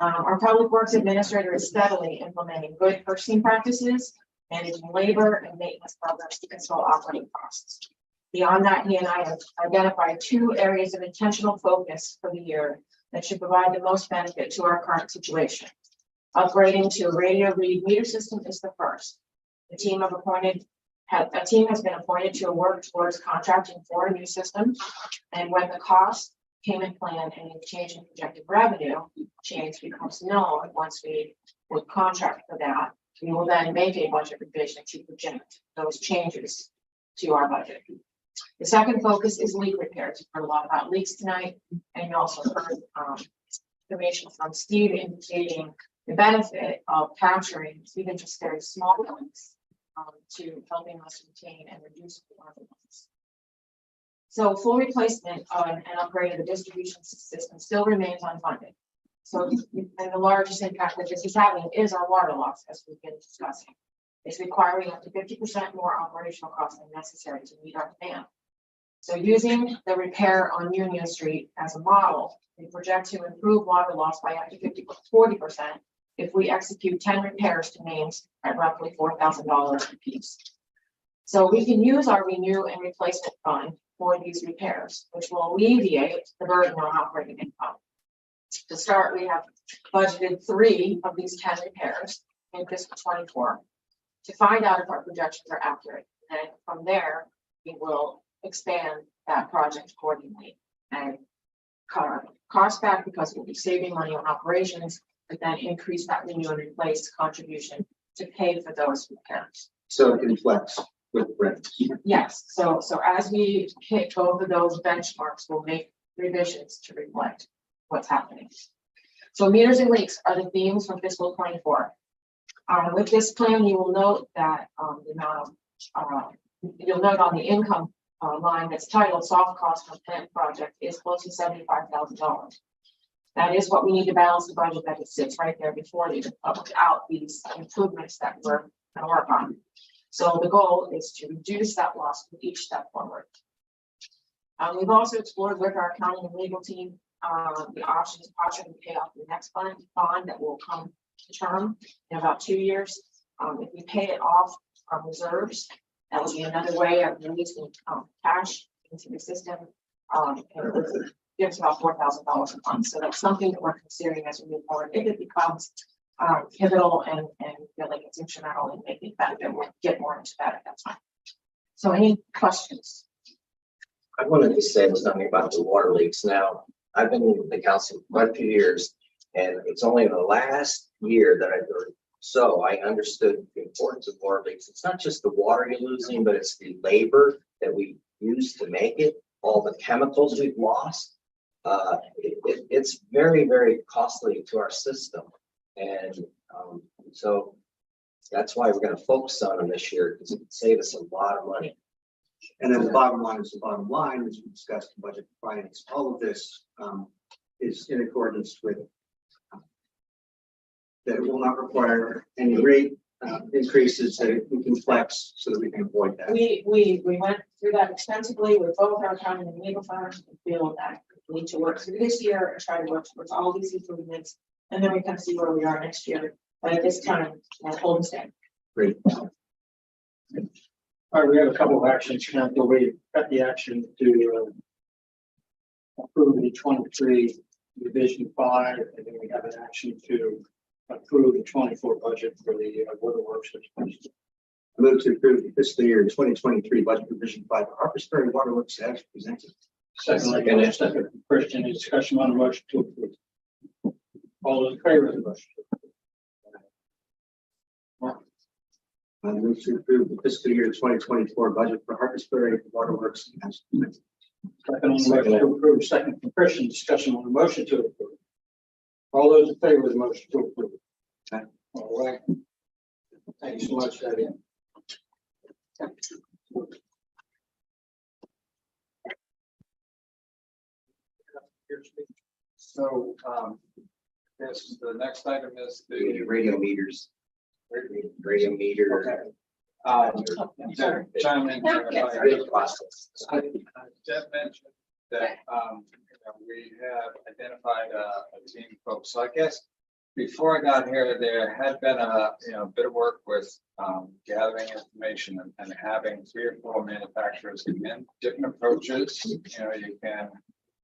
Our public works administrator is steadily implementing good purchasing practices, managing labor and maintenance programs to control operating costs. Beyond that, he and I have identified 2 areas of intentional focus for the year that should provide the most benefit to our current situation. Upgrading to a radio read meter system is the first. A team has been appointed to work towards contracting for a new system, and when the cost, payment plan, and the change in projected revenue change becomes known, once we would contract for that, we will then make a budget revision to project those changes to our budget. The second focus is leak repairs. We've heard a lot about leaks tonight, and you also heard information from Steve indicating the benefit of capturing even just very small leaks to helping us retain and reduce water loss. So full replacement and upgrade of the distribution system still remains unfunded. So, and the largest impact that this is having is our water loss, as we've been discussing. It's requiring up to 50% more operational costs than necessary to meet our demand. So using the repair on Union Street as a model, we project to improve water loss by up to 40% if we execute 10 repairs to mains at roughly $4,000 a piece. So we can use our renew and replacement fund for these repairs, which will alleviate the burden on operating income. To start, we have budgeted 3 of these 10 repairs in fiscal 24 to find out if our projections are accurate. And from there, we will expand that project accordingly and cut our costs back because we'll be saving money on operations, but then increase that renew and replace contribution to pay for those repairs. So it can flex with rent. Yes, so as we hit both of those benchmarks, we'll make revisions to reflect what's happening. So meters and leaks are the themes from fiscal 24. With this plan, you will note that the amount of, you'll note on the income line that's titled soft cost for plant project is close to $75,000. That is what we need to balance the budget, that it sits right there before you without these improvements that we're going to work on. So the goal is to reduce that loss with each step forward. We've also explored with our accounting and legal team the options to partially pay off the next bond that will come to term in about 2 years. If we pay it off from reserves, that will be another way of releasing cash into the system. And it gives about $4,000 a month. So that's something that we're considering as we move forward. If it becomes pivotal and feel like it's instrumental in making that, then we'll get more into that at that time. So any questions? I wanted to say something about the water leaks. Now, I've been in the council for quite a few years, and it's only in the last year that I've heard. So I understood the importance of water leaks. It's not just the water you're losing, but it's the labor that we use to make it, all the chemicals we've lost. It's very, very costly to our system. And so that's why we're going to focus on them this year, because it can save us a lot of money. And then the bottom line is the bottom line, as we discussed in budget finance. All of this is in accordance with that it will not require any rate increases, that we can flex so that we can avoid that. We went through that extensively with both our accounting and legal firms. We feel that we need to work through this year and try to work towards all these improvements, and then we can see where we are next year. But at this time, hold steady. Great. All right, we have a couple of actions. Council, we got the action to approve the 23 Division 5, and then we have an action to approve the 24 budget for the waterworks. I move to approve the fiscal year 2023 budget revision 5 Harpersbury Waterworks as presented. Second, Christian, any discussion on the motion to approve? All those in favor of the motion? I move to approve the fiscal year 2024 budget for Harpersbury Waterworks as presented. Second on the motion to approve, second from Christian, discussion on the motion to approve. All those in favor of the motion to approve? Aye. All right. Thank you so much, Debbie. So, yes, the next item is the Radio meters. Radio meter. Gentlemen, Jeff mentioned that, we have identified a team of folks. So I guess before I got here, there had been a bit of work with gathering information and having 3 or 4 manufacturers come in, different approaches. You can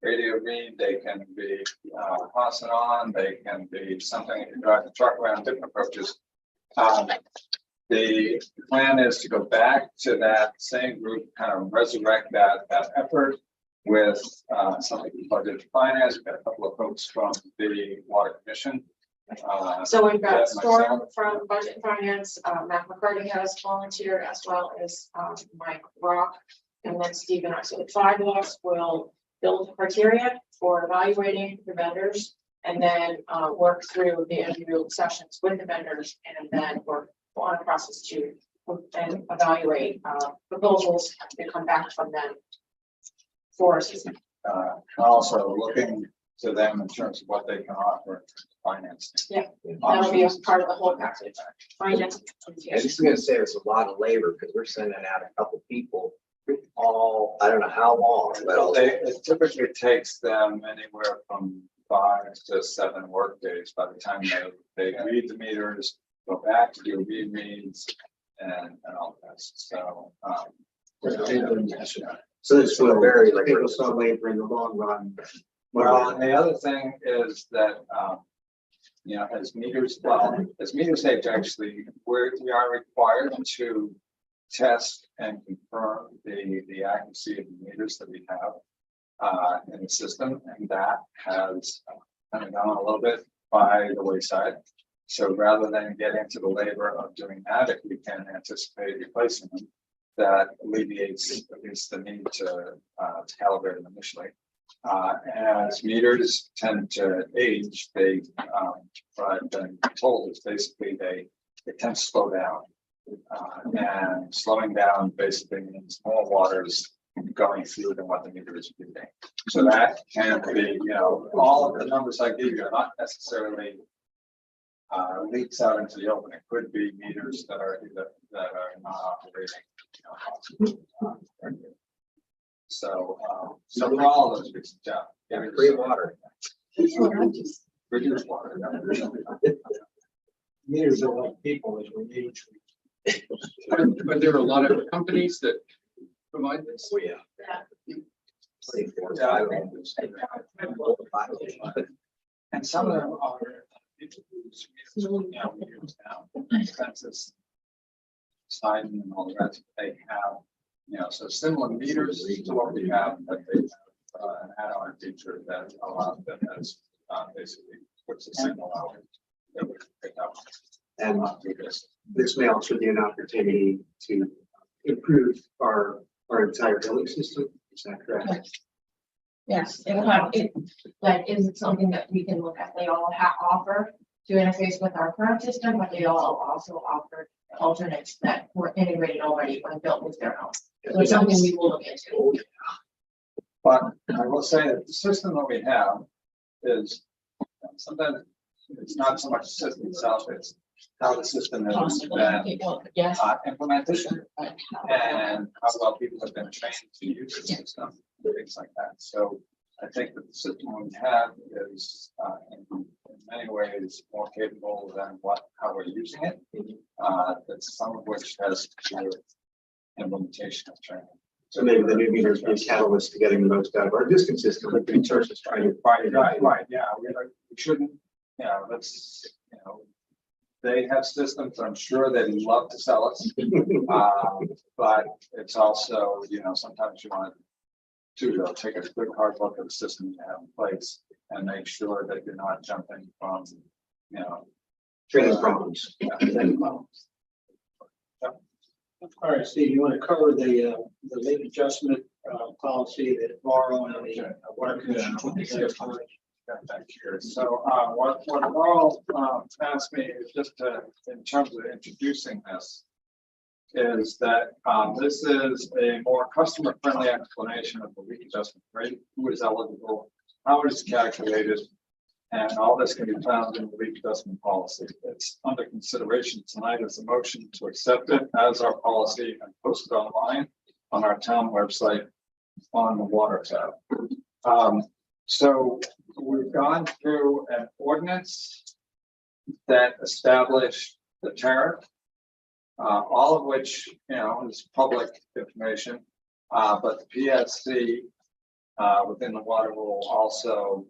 radio read, they can be pass it on, they can be something you can drive the truck around, different approaches. The plan is to go back to that same group, kind of resurrect that effort with something called budget finance. We've got a couple of folks from the Water Commission. So we've got Jeff, Storm myself. from Budget and Finance, Matt McCarty has volunteered, as well as Mike Rock, and then Steve and I. So the 5 of us will build criteria for evaluating the vendors, and then work through the interview sessions with the vendors, and then work on a process to and evaluate proposals that come back from them for assistance. Also looking to them in terms of what they can offer financing. Yeah, that'll be a part of the whole package. Finance. I was just gonna say there's a lot of labor because we're sending out a couple people all, I don't know how long, but I'll. It typically takes them anywhere from 5 to 7 work days by the time they read the meters, go back to do reads and all that. So, So it's still very like people saw labor in the long run. well, and the other thing is that, you know, as meters age, actually, we are required to test and confirm the accuracy of the meters that we have in the system, and that has kind of gone a little bit by the wayside. So rather than get into the labor of doing that, if we can anticipate replacing them, that alleviates at least the need to calibrate them initially. As meters tend to age, what I've been told is basically they tend to slow down. And slowing down basically means more water's going through than what the meter is reading. So that can be, you know, all of the numbers I give you are not necessarily leaks out into the open. It could be meters that are not operating. So for all of those reasons, yeah. Free water. Reduce water. Meters are like people as we age. But there are a lot of companies that provide this. Oh, yeah. And some of them are census Siding and all the rest, they have, you know, so similar meters to what we have, but they have an add-on feature that allows them as basically puts a signal out that we can pick up And through this. this may also be an opportunity to improve our entire billing system. Is that correct? Yes, it will have, that is something that we can look at. They all offer to interface with our current system, but they all also offer alternates that were integrated already when built with their own. So it's something we will look into. But I will say that the system that we have is sometimes it's not so much the system itself, it's how the system has been Yes. implemented and how well people have been trained to use the system, things like that. So I think that the system we have is in many ways more capable than how we're using it. That's some of which has to do with implementation of training. So maybe the new meters be a catalyst to getting the most out of our existing system, like the church is trying to. Right, yeah, we shouldn't, they have systems, I'm sure they'd love to sell us. But it's also, sometimes you want to take a good hard look at the system you have in place and make sure that you're not jumping from, Training problems. training problems. All right, Steve, you want to cover the late adjustment policy that Laurel and the water commission put together? Thank you. So what Laurel asked me is just in terms of introducing this, is that this is a more customer-friendly explanation of the leak adjustment rate, who is eligible, how it is calculated, and all this can be found in the leak adjustment policy. It's under consideration tonight as a motion to accept it as our policy and post it online on our town website on the water tab. So we've gone through an ordinance that established the tariff, all of which, is public information, but the PSC within the water rule also,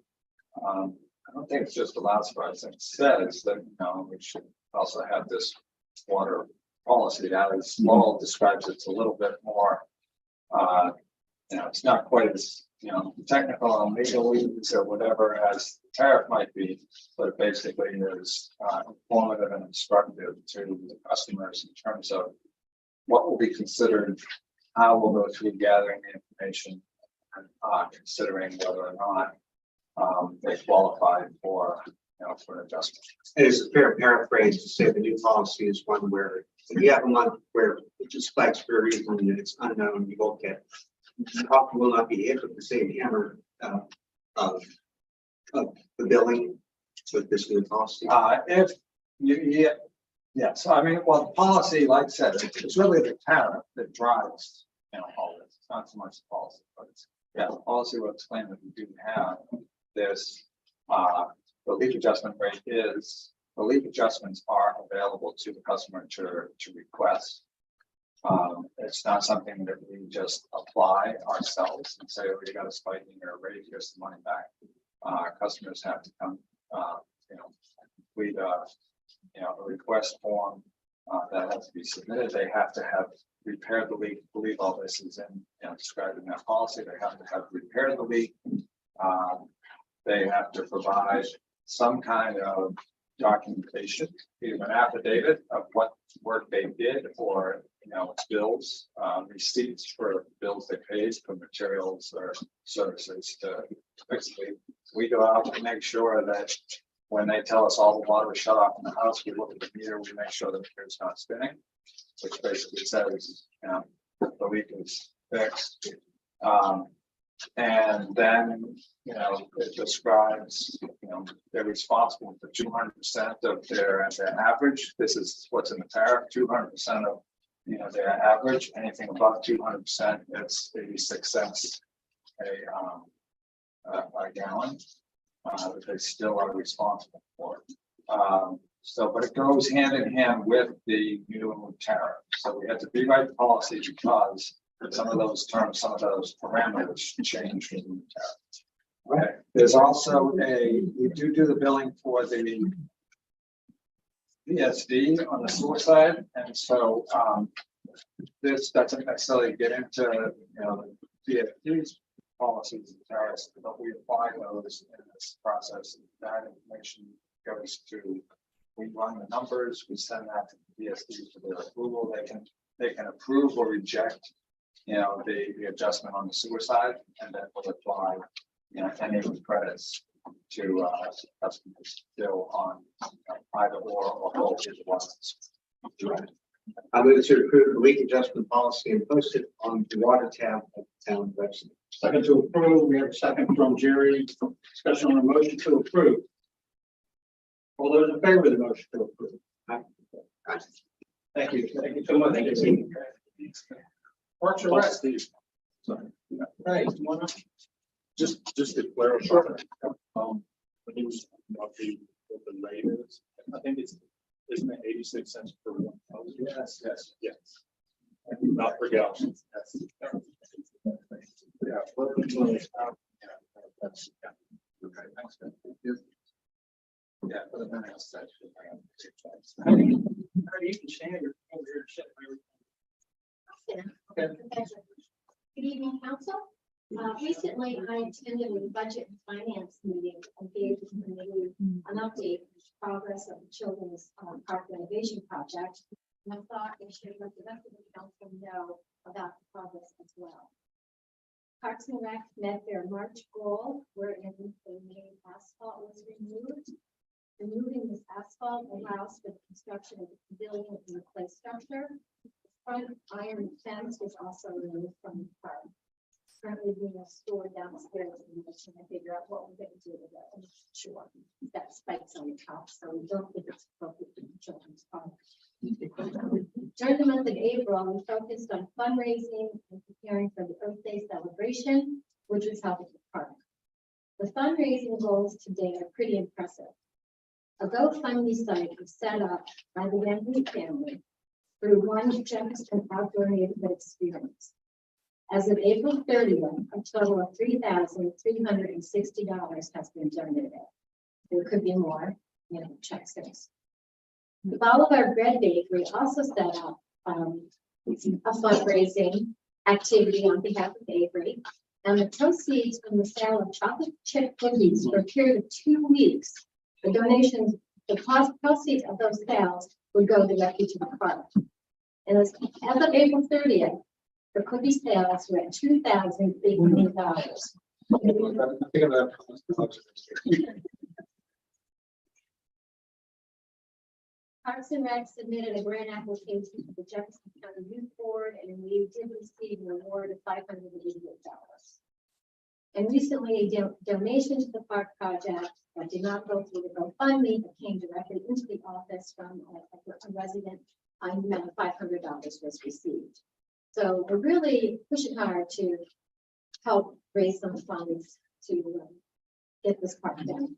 I don't think it's just allows for us, it says that, we should also have this water policy. As Laurel describes, it's a little bit more, it's not quite as, technical and legalese or whatever as the tariff might be, but basically is informative and instructive to the customers in terms of what will be considered, how we'll go through gathering the information, and considering whether or not they qualify for for an adjustment. It is a fair paraphrase to say the new policy is one where if you have a month where it just spikes for a reason and it's unknown, you won't get, you probably will not be hit with the same hammer of the billing with this new policy. If you, yes, I mean, well, the policy, like I said, it's really the tariff that drives, all this. It's not so much the policy, but it's, the policy will explain that we do have this, the leak adjustment rate is, the leak adjustments are available to the customer to request. It's not something that we just apply ourselves and say, oh, you got a spike in your rate, here's the money back. Customers have to come, complete a request form that has to be submitted. They have to have repaired the leak. I believe all this is described in that policy. They have to have repaired the leak. They have to provide some kind of documentation, either an affidavit of what work they did, or bills, receipts for bills they paid for materials or services. To basically, we go out and make sure that when they tell us all the water is shut off in the house, we look at the meter, we make sure the meter's not spinning, which basically says the leak is fixed. And then, it describes, they're responsible for 200% of their average. This is what's in the tariff, 200% of, their average. Anything above 200%, it's 86 cents a gallon. That they still are responsible for. But it goes hand in hand with the new tariff. So we had to rewrite the policy because some of those terms, some of those parameters change from the new tariff. Right. There's also we do the billing for the VSD on the sewer side, and so this doesn't necessarily get into the VFD's policies and tariffs, but we apply those in this process. That information goes to, we run the numbers, we send that to the VSD for their approval. They can approve or reject the adjustment on the sewer side, and then we'll apply any of the credits to customers still on either or both of the ones. I move to approve the leak adjustment policy and post it on the water tab of the town website. Second to approve, we have a second from Jerry. Discussion on the motion to approve. All those in favor of the motion to approve? Thank you. Thank you so much. Thank you. Parks and Rec, Steve. Right. Just to clarify, when he was about what the rate is, I think isn't it 86 cents per 1,000? Yes. Not per gallon. Yeah. That's, Okay, thanks. Yeah, for the minutes section. You can stand your shit. Good evening, council. Recently, I attended a budget and finance meeting and gave the committee an update on the progress of the children's park renovation project. And I thought I should let the rest of the council know about the progress as well. Parks and Rec met their March goal, wherein the main asphalt was removed. Removing this asphalt allows for the construction of the pavilion and the play structure. The front iron fence was also removed from the park. Currently being stored downstairs, and we're trying to figure out what we're going to do with it. I'm sure that spikes on the top, so we don't think it's appropriate for the children's park. During the month of April, we focused on fundraising and preparing for the Earth Day celebration, which was held at the park. The fundraising goals today are pretty impressive. A GoFundMe site was set up by the Yankee family through One Jefferson Outdoor Neighborhood Experience. As of April 30th, a total of $3,360 has been donated. There could be more, check six. The Bolivar Bread Bakery also set up a fundraising activity on behalf of Avery, and the proceeds from the sale of chocolate chip cookies for a period of 2 weeks, the donations, the proceeds of those sales would go directly to the park. And as of April 30th, the cookie sales were at $2,800. Parks and Rec submitted a grant application to the Jefferson County Youth Board, and we did receive an award of $588. And recently, a donation to the park project that did not go through the GoFundMe, but came directly into the office from a resident. $500 was received. So we're really pushing hard to help raise some funds to get this park done.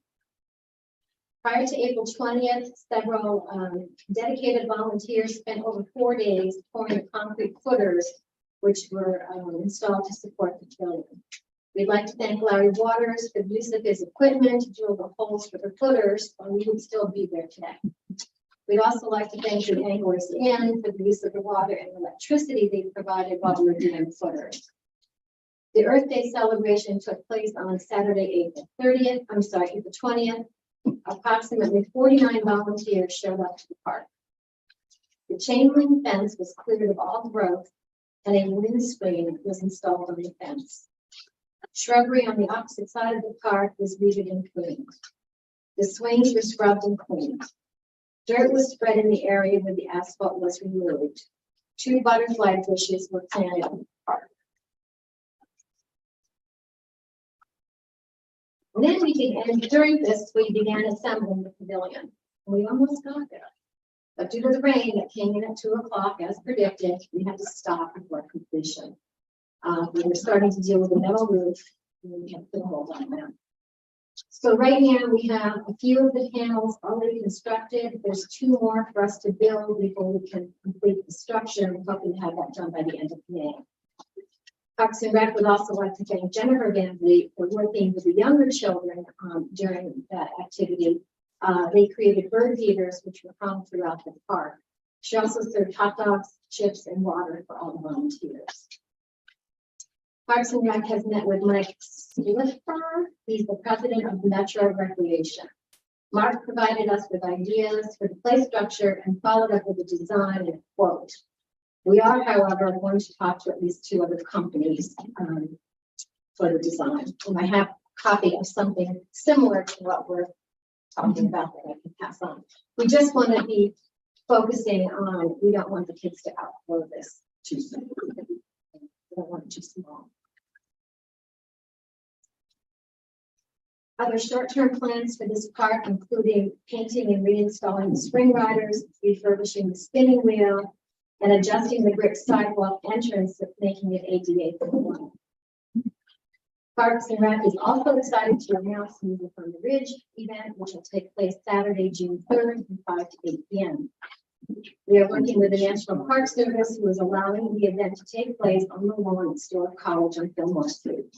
Prior to April 20th, several dedicated volunteers spent over 4 days pouring concrete footers, which were installed to support the pavilion. We'd like to thank Larry Waters for the use of his equipment to drill the holes for the footers, or we would still be there today. We'd also like to thank the Anglers Inn for the use of the water and electricity they provided while we were doing footers. The Earth Day celebration took place on Saturday, April 20th. Approximately 49 volunteers showed up to the park. The chain link fence was cleared of all growth, and a windscreen was installed on the fence. Shrubbery on the opposite side of the park was weeded and cleaned. The swings were scrubbed and cleaned. Dirt was spread in the area where the asphalt was removed. 2 butterfly bushes were planted in the park. And then during this, we began assembling the pavilion. We almost got there. But due to the rain that came in at 2 o'clock as predicted, we had to stop before completion. We were starting to deal with the metal roof, and we had to put a hold on that. So right now we have a few of the panels already constructed. There's 2 more for us to build before we can complete the structure. We're hoping to have that done by the end of May. Parks and Rec would also like to thank Jennifer Van Vliet for working with the younger children during that activity. They created bird feeders, which were hung throughout the park. She also served hot dogs, chips, and water for all the volunteers. Parks and Rec has met with Mike Slipper. He's the president of Metro Recreation. Mark provided us with ideas for the play structure and followed up with a design and a quote. We are, however, going to talk to at least 2 other companies for the design. And I have a copy of something similar to what we're talking about that I can pass on. We just want to be focusing on, we don't want the kids to outgrow this too soon. We don't want it too small. Other short-term plans for this park, including painting and reinstalling the spring riders, refurbishing the spinning wheel, and adjusting the brick sidewalk entrance, making it ADA compliant. Parks and Rec is also excited to announce the Music on the Ridge event, which will take place Saturday, June 3rd from 5 to 8 p.m. We are working with the National Park Service, who is allowing the event to take place on the lawn at Stewart College on Fillmore Street.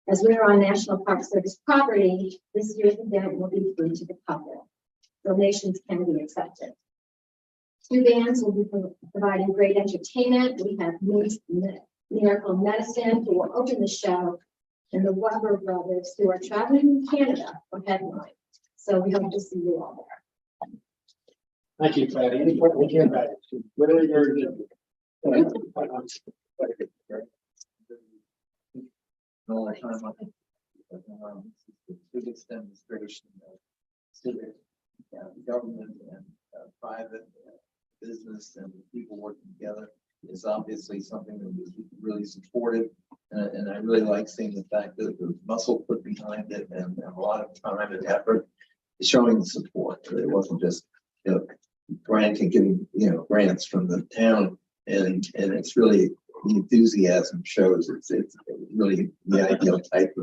As we are on National Park Service property, this year's event will be free to the public. Donations can be accepted. 2 bands will be providing great entertainment. We have Miracle Medicine, who will open the show, and the Weber Brothers, who are traveling in Canada for headline. So we hope to see you all there. Thank you, Patty. Any questions? Really very good. All the time. This is the biggest demonstration of civic government and private business and people working together. Is obviously something that was really supported, and I really like seeing the fact that there was muscle put behind it and a lot of time and effort showing the support. It wasn't just getting grants from the town, and it's really the enthusiasm shows. It's really the ideal type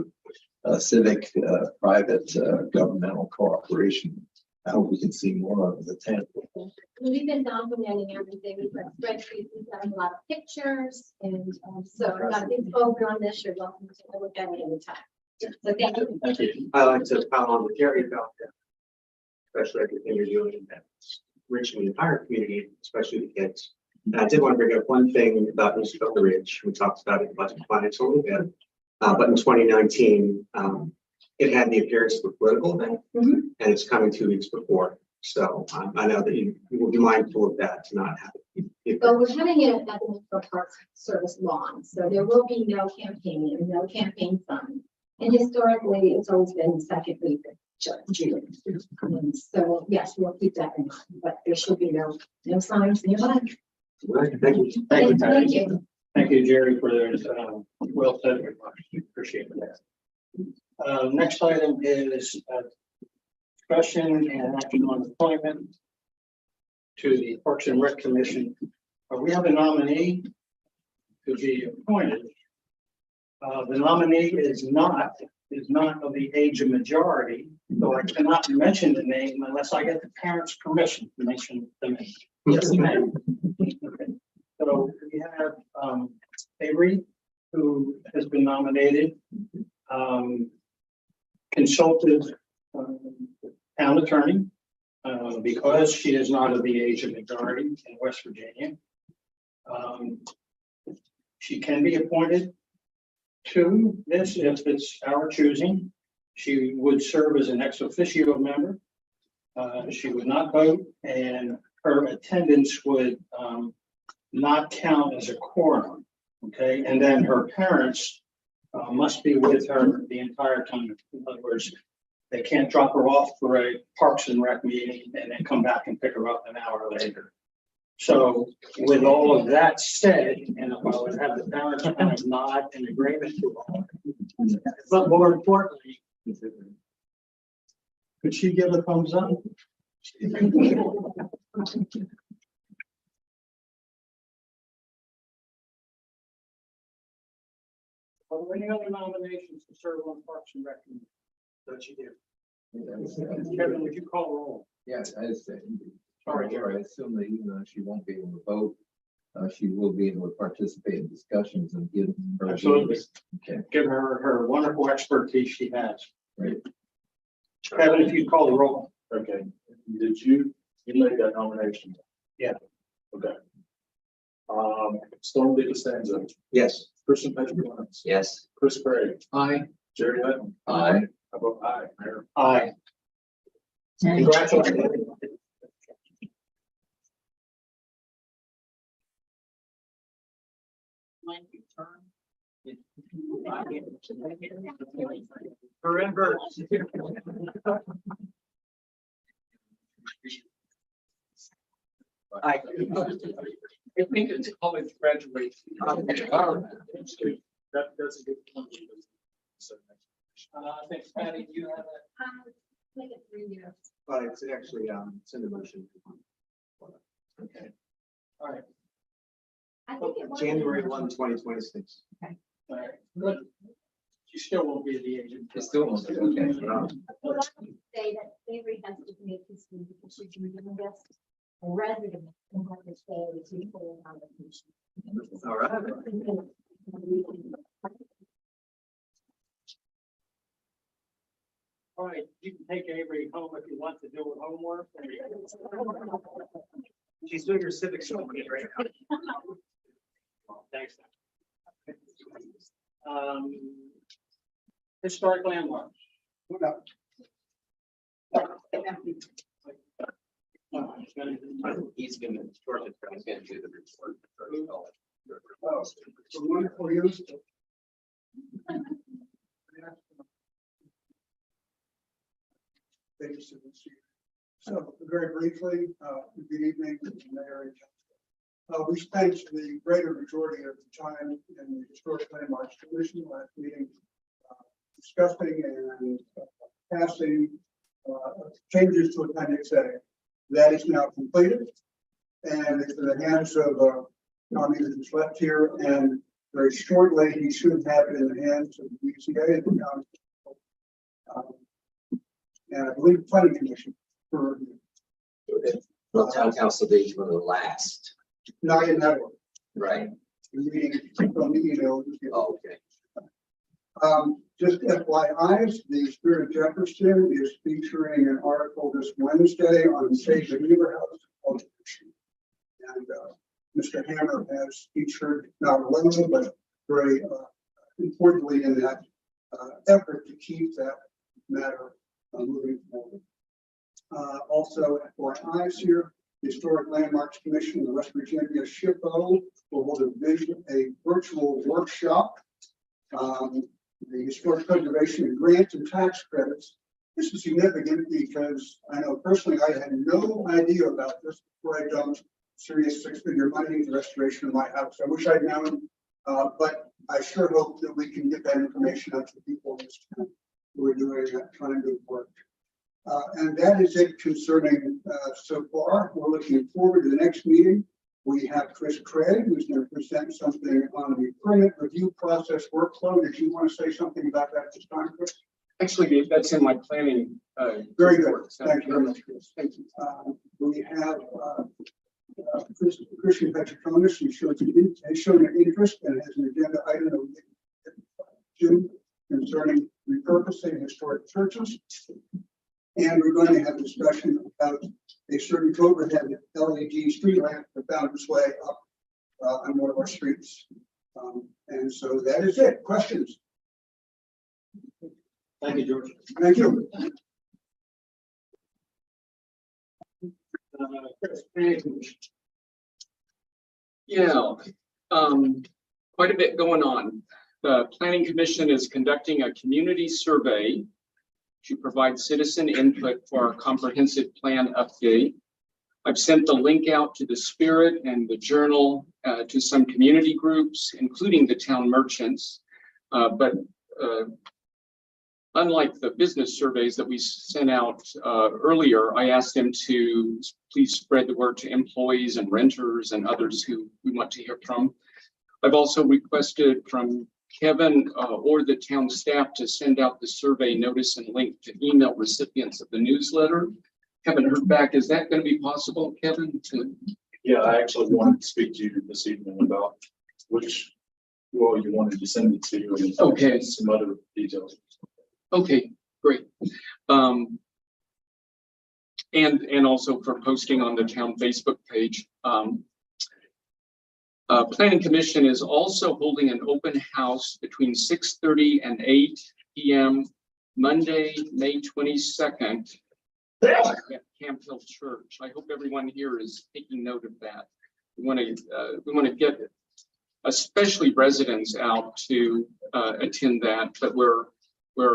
of civic private governmental cooperation. I hope we can see more of the town. We've been documenting everything. We've got spreadsheets, we've got a lot of pictures, and so I've got a big folder on this. You're welcome to look at it anytime. So thank you. Thank you. I like to pile on with Gary about that, especially everything you're doing that's enriching the entire community, especially the kids. And I did want to bring up one thing about Music on the Ridge. We talked about it in budget finance a little bit, but in 2019, it had the appearance of a political event, and it's coming 2 weeks before. So I know that you will be mindful of that to not have it. So we're having it at the Metro Park Service lawn, so there will be no campaigning, no campaign fund. And historically, it's always been the second week of So, yes, we'll keep that in mind, but there should be no signs nearby. Thank you. Thank you, Patty. Thank you. Thank you, Jerry, for those, well said remarks. Appreciate that. Next item is, discussion and action on appointment to the Parks and Rec Commission. We have a nominee to be appointed. The nominee is not of the age of majority, so I cannot mention the name unless I get the parents' permission to mention the name. Yes, ma'am. Okay. So we have Avery, who has been nominated, consulted town attorney, because she is not of the age of majority in West Virginia. She can be appointed to this if it's our choosing. She would serve as an ex officio member. She would not vote, and her attendance would not count as a quorum. Okay, and then her parents must be with her the entire time. In other words, they can't drop her off for a Parks and Rec meeting and then come back and pick her up an hour later. So with all of that said, and if I would have the parents kind of nod in agreement to all, but more importantly, could she give a thumbs up? Are there any other nominations to serve on Parks and Rec? Don't you do? Kevin, would you call roll? Yes, I say. Sorry, Or I assume that even though she won't be able to vote, she will be able to participate in discussions and give her. Absolutely. views. Okay, Give her wonderful expertise she has. great. Kevin, if you call the roll. Okay, did you make that nomination? Yeah. Okay. Storm DiCostanzo, Yes. Christian Petrowitz, Yes. Chris Gray, Aye. Jerry Letton. Aye. I vote aye, Mayor. Aye. Congratulations. Forever. I think it's college graduation. That's a good point. I think Patty, you have Make it 3 years. But it's actually, it's in the motion. Okay. All right. I think it was. January 1, 2026. All right. Good. She still won't be at the age. It still won't be, okay. Well, I would say that Avery has to make this move because she's doing this. A resident can have to stay with people on the. All right. All right, you can take Avery home if you want to do homework. She's doing her civics right now. Thanks. Historic landmarks. He's gonna, George, he's gonna do the report. Wonderful use. So very briefly, good evening, Mayor and Council. We spent the greater majority of the time in the Historic Landmarks Commission last meeting discussing and passing changes to Appendix A. That is now completed, and it's in the hands of Tommy that's left here, and very shortly he should have it in the hands of the UCA and the county. And I believe planning commission for Well, town council days were the last, not in that one. right? The meeting from the email. Oh, okay. Just FYI, the Spirit of Jefferson is featuring an article this Wednesday on the Save the Beaver House. And Mr. Hammer has featured not alone, but very importantly in that effort to keep that matter moving forward. Also, FYI here, the Historic Landmarks Commission, the West Virginia SHPO will hold a virtual workshop. The historic preservation and grants and tax credits This is significant because I know personally I had no idea about this before I dumped serious six-figure money into restoration of my house. I wish I'd known, but I sure hope that we can get that information out to people in this town who are doing that kind of good work. And that is it concerning so far. We're looking forward to the next meeting. We have Chris Craig, who's going to present something on the permit review process workflow. Did you want to say something about that this time, Chris? Actually, that's in my planning. Very good. report. Thank you very much, Chris. Thank you. We have Christian Petronis, who has shown an interest and has an agenda item that we Jim concerning repurposing historic churches. And we're going to have discussion about a certain overhead LED street lamp that found its way up on one of our streets. And so that is it. Questions? Thank you, George. Thank you. Chris, planning commission. Yeah, quite a bit going on. The Planning Commission is conducting a community survey to provide citizen input for our comprehensive plan update. I've sent the link out to the Spirit and the Journal to some community groups, including the town merchants. But unlike the business surveys that we sent out earlier, I asked them to please spread the word to employees and renters and others who we want to hear from. I've also requested from Kevin or the town staff to send out the survey notice and link to email recipients of the newsletter. Haven't heard back. Is that going to be possible, Kevin? Yeah, I actually wanted to speak to you this evening about which well you wanted to send it to and Okay. some other details. Okay, great. And also for posting on the town Facebook page. Planning Commission is also holding an open house between 6:30 and 8 p.m. Monday, May 22nd at Camp Hill Church. I hope everyone here is taking note of that. We want to get especially residents out to attend that, but we're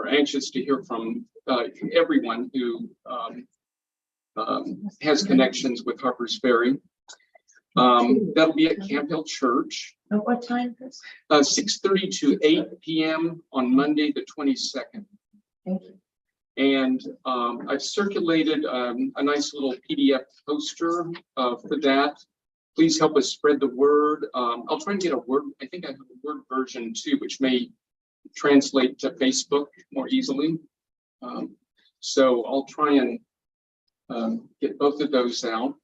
anxious to hear from everyone who has connections with Harper's Ferry. That'll be at Camp Hill Church. At what time, Chris? 6:30 to 8 p.m. on Monday, the 22nd. Thank you. And I've circulated a nice little PDF poster for that. Please help us spread the word. I'll try and get a word. I think I have a word version too, which may translate to Facebook more easily. So I'll try and get both of those out.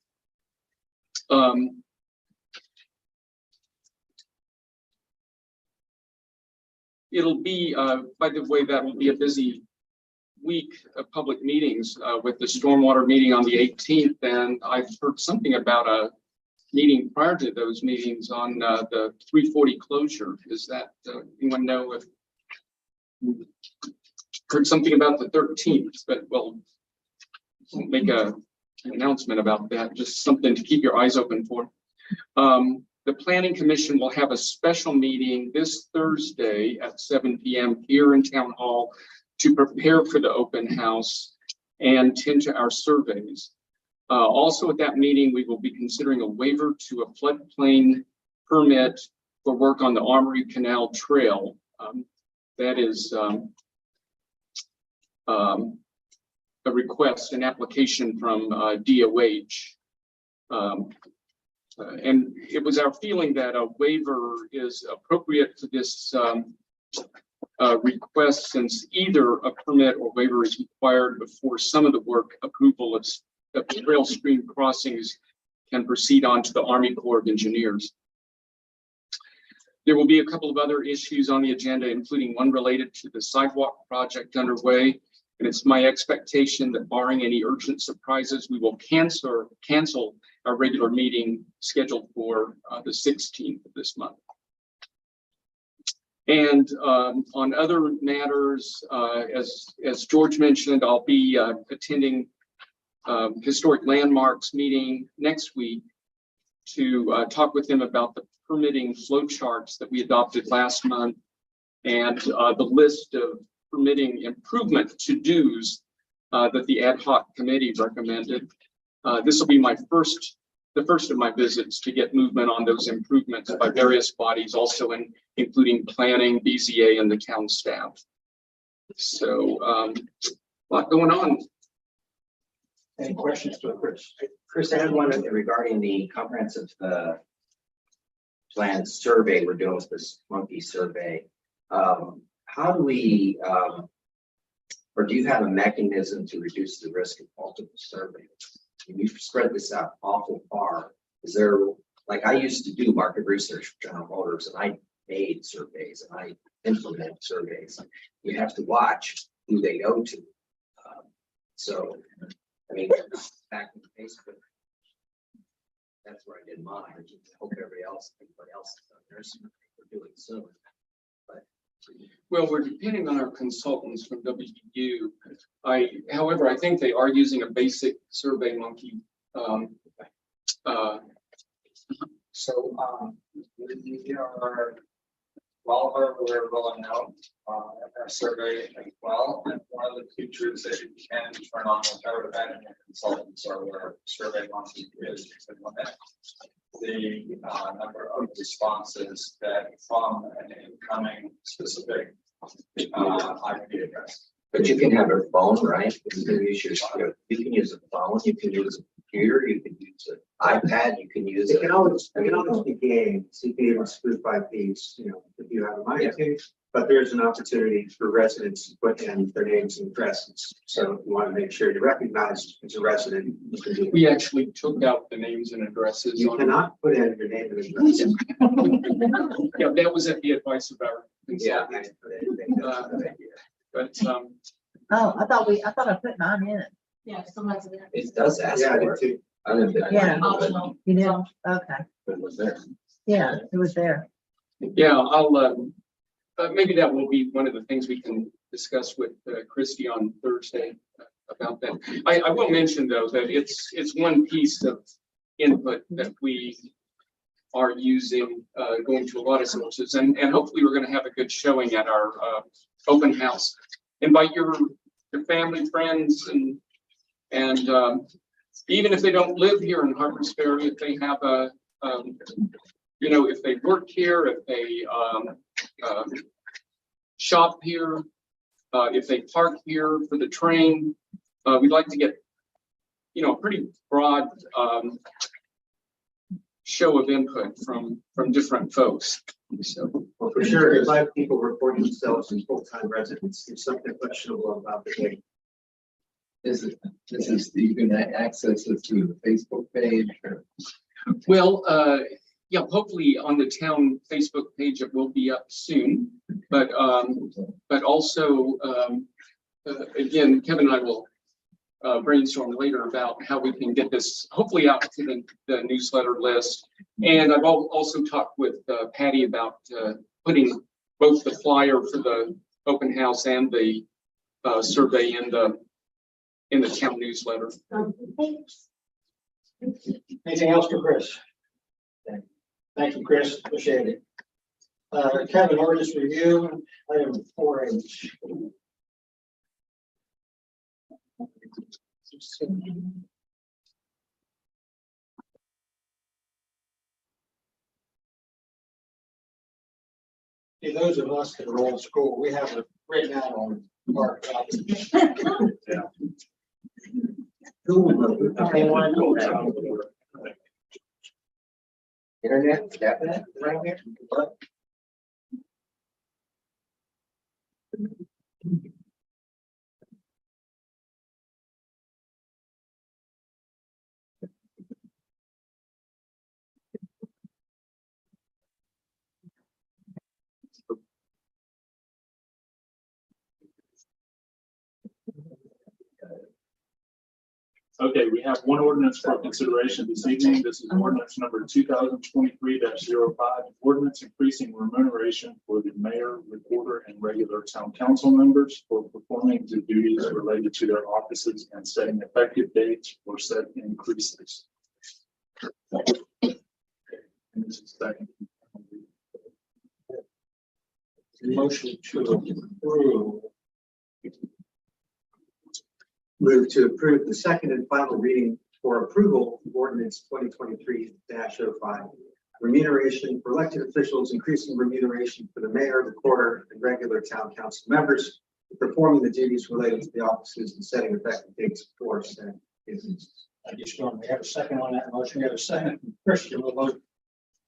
It'll be, by the way, that will be a busy week of public meetings with the stormwater meeting on the 18th. And I've heard something about a meeting prior to those meetings on the 340 closure. Is that, anyone know if heard something about the 13th, but we'll make an announcement about that, just something to keep your eyes open for. The Planning Commission will have a special meeting this Thursday at 7 p.m. here in Town Hall to prepare for the open house and tend to our surveys. Also at that meeting, we will be considering a waiver to a floodplain permit for work on the Armory Canal Trail. That is a request, an application from DOH. And it was our feeling that a waiver is appropriate to this request, since either a permit or waiver is required before some of the work approval of trail stream crossings can proceed on to the Army Corps of Engineers. There will be a couple of other issues on the agenda, including one related to the sidewalk project underway. And it's my expectation that barring any urgent surprises, we will cancel our regular meeting scheduled for the 16th of this month. And on other matters, as George mentioned, I'll be attending Historic Landmarks meeting next week to talk with them about the permitting flow charts that we adopted last month and the list of permitting improvement to-dos that the ad hoc committee recommended. This will be the first of my visits to get movement on those improvements by various bodies, also including planning, BZA, and the town staff. So, a lot going on. Any questions for Chris? Chris, I had one regarding the comprehensive plan survey we're doing with this monkey survey. How do we, or do you have a mechanism to reduce the risk of multiple surveys? You've spread this out awful far. Is there, like I used to do market research for General Motors, and I made surveys and I implement surveys. You have to watch who they go to. So, I mean, back in Facebook, that's where I did mine. I hope everybody else has done theirs. We're doing soon. But Well, we're depending on our consultants from WU. However, I think they are using a basic Survey Monkey. So, we are we're rolling out our survey as well. And one of the features that you can turn on without having a consultant or where Survey Monkey is to limit the number of responses that from an incoming specific IP address. But you can have a phone, right? You can use a phone, you can use a computer, you can use an iPad, you can use. It can always be games, you can even spoof by these, if you have a mind to. But there's an opportunity for residents to put in their names and addresses. So if you want to make sure you're recognized as a resident, you can do. We actually took out the names and addresses. You cannot put in your name and address. Yeah, that was at the advice of our Yeah. consultant. But Oh, I thought I put mine in. Yeah, sometimes. It does ask Yeah, I for did it. too. I didn't think- Yeah. Optional. You did? Okay. But it was there. Yeah, it was there. yeah, I'll maybe that will be one of the things we can discuss with Christie on Thursday about that. I will mention though that it's one piece of input that we are using, going to a lot of sources, and hopefully we're going to have a good showing at our open house. Invite your family, friends, and even if they don't live here in Harpers Ferry, if they have if they work here, if they shop here, if they park here for the train, we'd like to get, a pretty broad show of input from different folks. So, Well, for sure, if I have people reporting themselves as full-time residents, there's something questionable about the date. This is, you can access it through the Facebook page or. well, yeah, hopefully on the town Facebook page, it will be up soon, but also, again, Kevin and I will brainstorm later about how we can get this hopefully out to the newsletter list. And I've also talked with Patty about putting both the flyer for the open house and the survey in the town newsletter. Anything else for Chris? Thank you, Chris. Appreciate it. Kevin, orders review, item 4H. See, those of us that are old school, we have it written out on our copy. Yeah. Internet, cabinet, right here. Okay, we have one ordinance for consideration this evening. This is ordinance number 2023-05, ordinance increasing remuneration for the mayor, recorder, and regular town council members for performing the duties related to their offices and setting effective dates for said increases. And this is second. Motion to approve. Move to approve the second and final reading for approval of ordinance 2023-05. Remuneration for elected officials, increasing remuneration for the mayor, the quarter, and regular town council members performing the duties related to the offices and setting effective dates for said business. I just want to have a second on that motion. We have a second from Christian. We'll vote.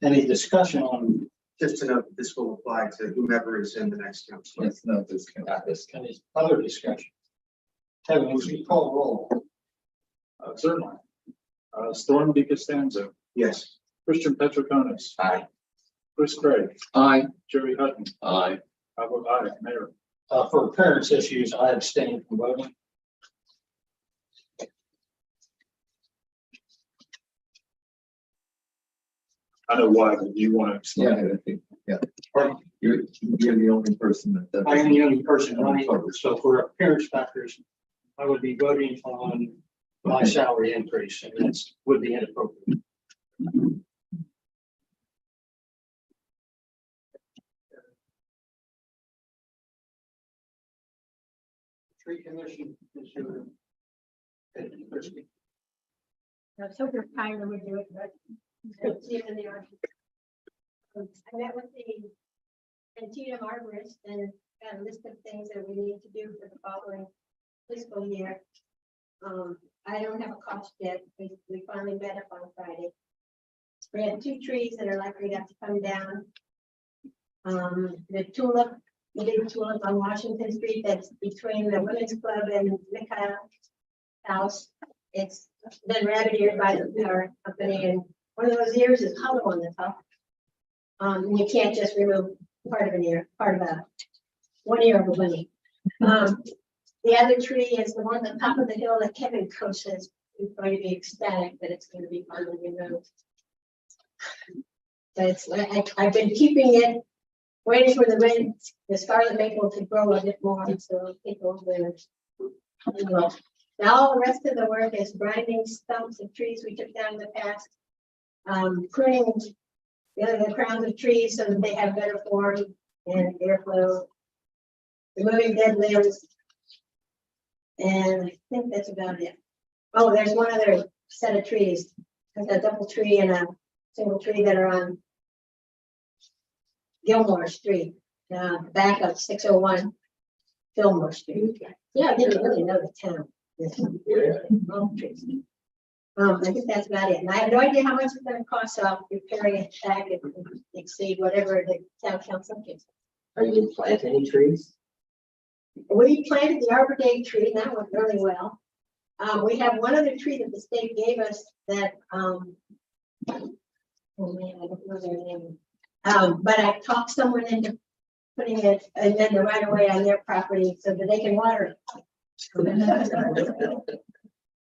Any discussion on Just to note, this will apply to whomever is in the next council. Let's note this. this? Any other discussion? Kevin, would you call roll? Certainly. Storm Costanzo, Yes. Christian Petroconis. Aye. Chris Craig, Aye. Jerry Hutton. Aye. I vote aye, Mayor. For appearance issues, I abstain from voting. I know why, but you want to explain. Yeah, I think, yeah. You're the only person that does. I am the only person running, so for appearance factors, I would be voting on my salary increase, and that's would be inappropriate. Tree commission is your. I was hoping Tyler would do it, but he's going to see it in the article. I met with the Antietam arborist and got a list of things that we need to do for the following fiscal year. I don't have a cost yet. We finally met up on Friday. We had 2 trees that are likely to have to come down. The tulip, the big tulip on Washington Street that's between the Women's Club and Mikhail House. It's been rabbit eared by the power company, and one of those ears is hollow on the top. And you can't just remove part of an ear, part of one ear of a bunny. The other tree is the one at the top of the hill that Kevin Coe says is going to be ecstatic that it's going to be finally removed. But it's, I've been keeping it, waiting for the scarlet maple to grow a bit more, so people will. Now all the rest of the work is grinding stumps of trees we took down in the past, pruning the crowns of trees so that they have better form and airflow, removing dead limbs, and I think that's about it. Oh, there's one other set of trees. There's a double tree and a single tree that are on Gilmore Street, back of 601 Gilmore Street. Yeah, I didn't really know the town. I think that's about it. And I have no idea how much it's going to cost, so I'm preparing it back and exceed whatever the town council gives. Are you planting any trees? We planted the Arbor Day tree, and that went really well. We have one other tree that the state gave us that, oh man, I don't know their name. But I talked someone into putting it and then the right of way on their property so that they can water it.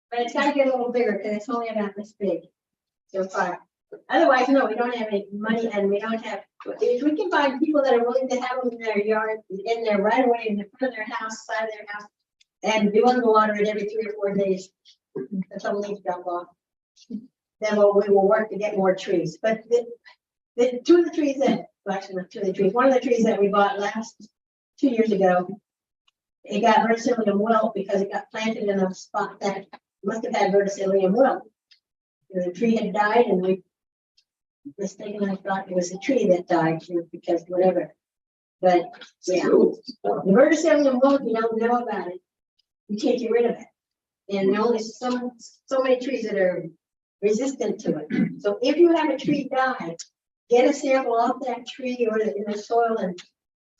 But it's got to get a little bigger because it's only about this big so far. Otherwise, no, we don't have any money, and we don't have. If we can find people that are willing to have them in their yard, in their right of way, in the front of their house, side of their house, and be willing to water it every 3 or 4 days until leaves drop off, then we will work to get more trees. But the 2 of the trees that, well, actually not 2 of the trees, one of the trees that we bought 2 years ago, it got verticillium wilt because it got planted in a spot that must have had verticillium wilt. The tree had died, and we mistakenly thought it was the tree that died because whatever. But yeah, the verticillium wilt, you don't know about it, you can't get rid of it. And there are only so many trees that are resistant to it. So if you have a tree die, get a sample off that tree or in the soil and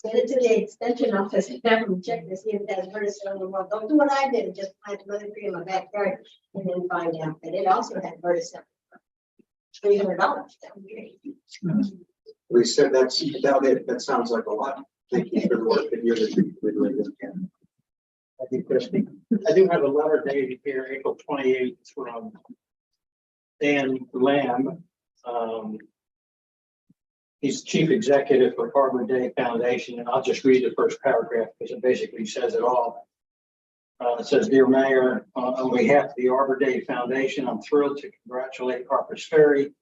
get it to the extension office and have them check to see if it has verticillium wilt. Don't do what I did and just plant another tree in my backyard and then find out that it also had verticillium. $300. We said that's about it. That sounds like a lot. Thank you for the work that you're doing. Thank you, Christie. I do have a letter dated here, April 28th, from Dan Lamb. He's chief executive for Arbor Day Foundation, and I'll just read the first paragraph because it basically says it all. It says, "Dear Mayor, on behalf of the Arbor Day Foundation, I'm thrilled to congratulate Harpers Ferry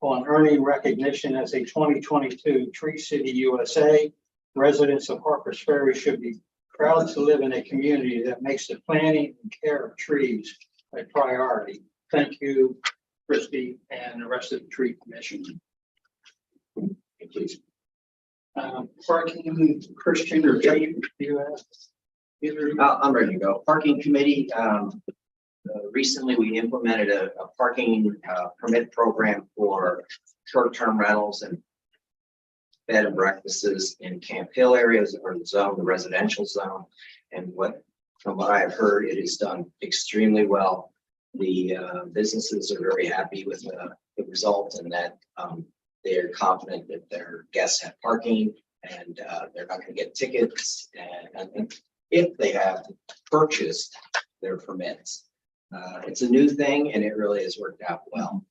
on earning recognition as a 2022 Tree City USA. Residents of Harpers Ferry should be proud to live in a community that makes the planting and care of trees a priority. Thank you, Christie, and the rest of the tree commission. Please. Parking, Christian or Jay, do you have? Either of you? I'm ready to go. Parking committee, recently we implemented a parking permit program for short-term rentals and bed and breakfasts in Camp Hill areas or the zone, the residential zone. And from what I've heard, it is done extremely well. The businesses are very happy with the result, and that they're confident that their guests have parking and they're not going to get tickets. And if they have purchased their permits, it's a new thing and it really has worked out well.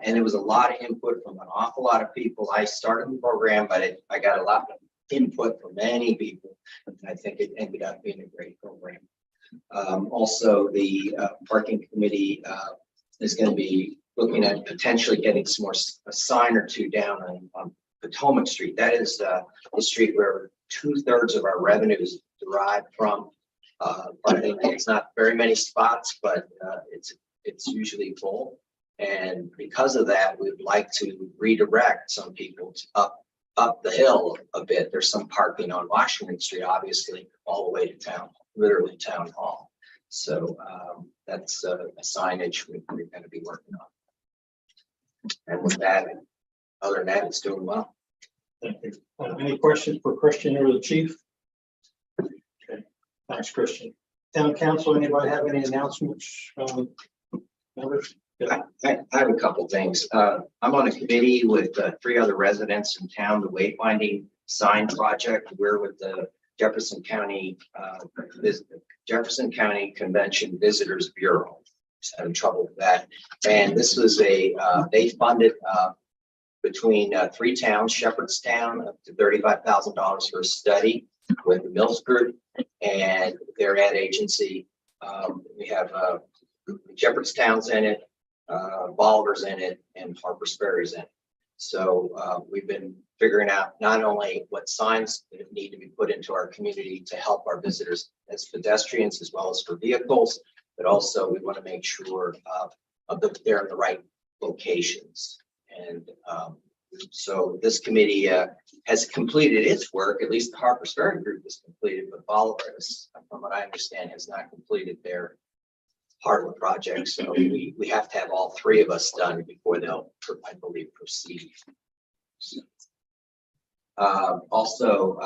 And there was a lot of input from an awful lot of people. I started the program, but I got a lot of input from many people. And I think it ended up being a great program. Also, the parking committee is going to be looking at potentially getting some more, a sign or two down on Potomac Street. That is the street where 2/3 of our revenues derive from. Parking. It's not very many spots, but it's usually full. And because of that, we'd like to redirect some people to up the hill a bit. There's some parking on Washington Street, obviously, all the way to town, literally town hall. So that's a signage we're going to be working on. And with that, other than that, it's doing well. Thank you. Any questions for Christian or the chief? Okay, thanks, Christian. Town council, anybody have any announcements? Members? I have a couple things. I'm on a committee with 3 other residents in town, the wayfinding sign project. We're with the Jefferson County Convention Visitors Bureau. Just having trouble with that. And this was they funded between 3 towns, Shepherdstown up to $35,000 for a study with the Mills Group and their ad agency. We have Shepherdstown's in it, Bolivar's in it, and Harper Sperry's in it. So we've been figuring out not only what signs need to be put into our community to help our visitors as pedestrians as well as for vehicles, but also we want to make sure they're in the right locations. And so this committee has completed its work. At least the Harper Sperry group has completed, but Bolivar, from what I understand, has not completed their part of the project. So we have to have all 3 of us done before they'll, I believe, proceed. Also,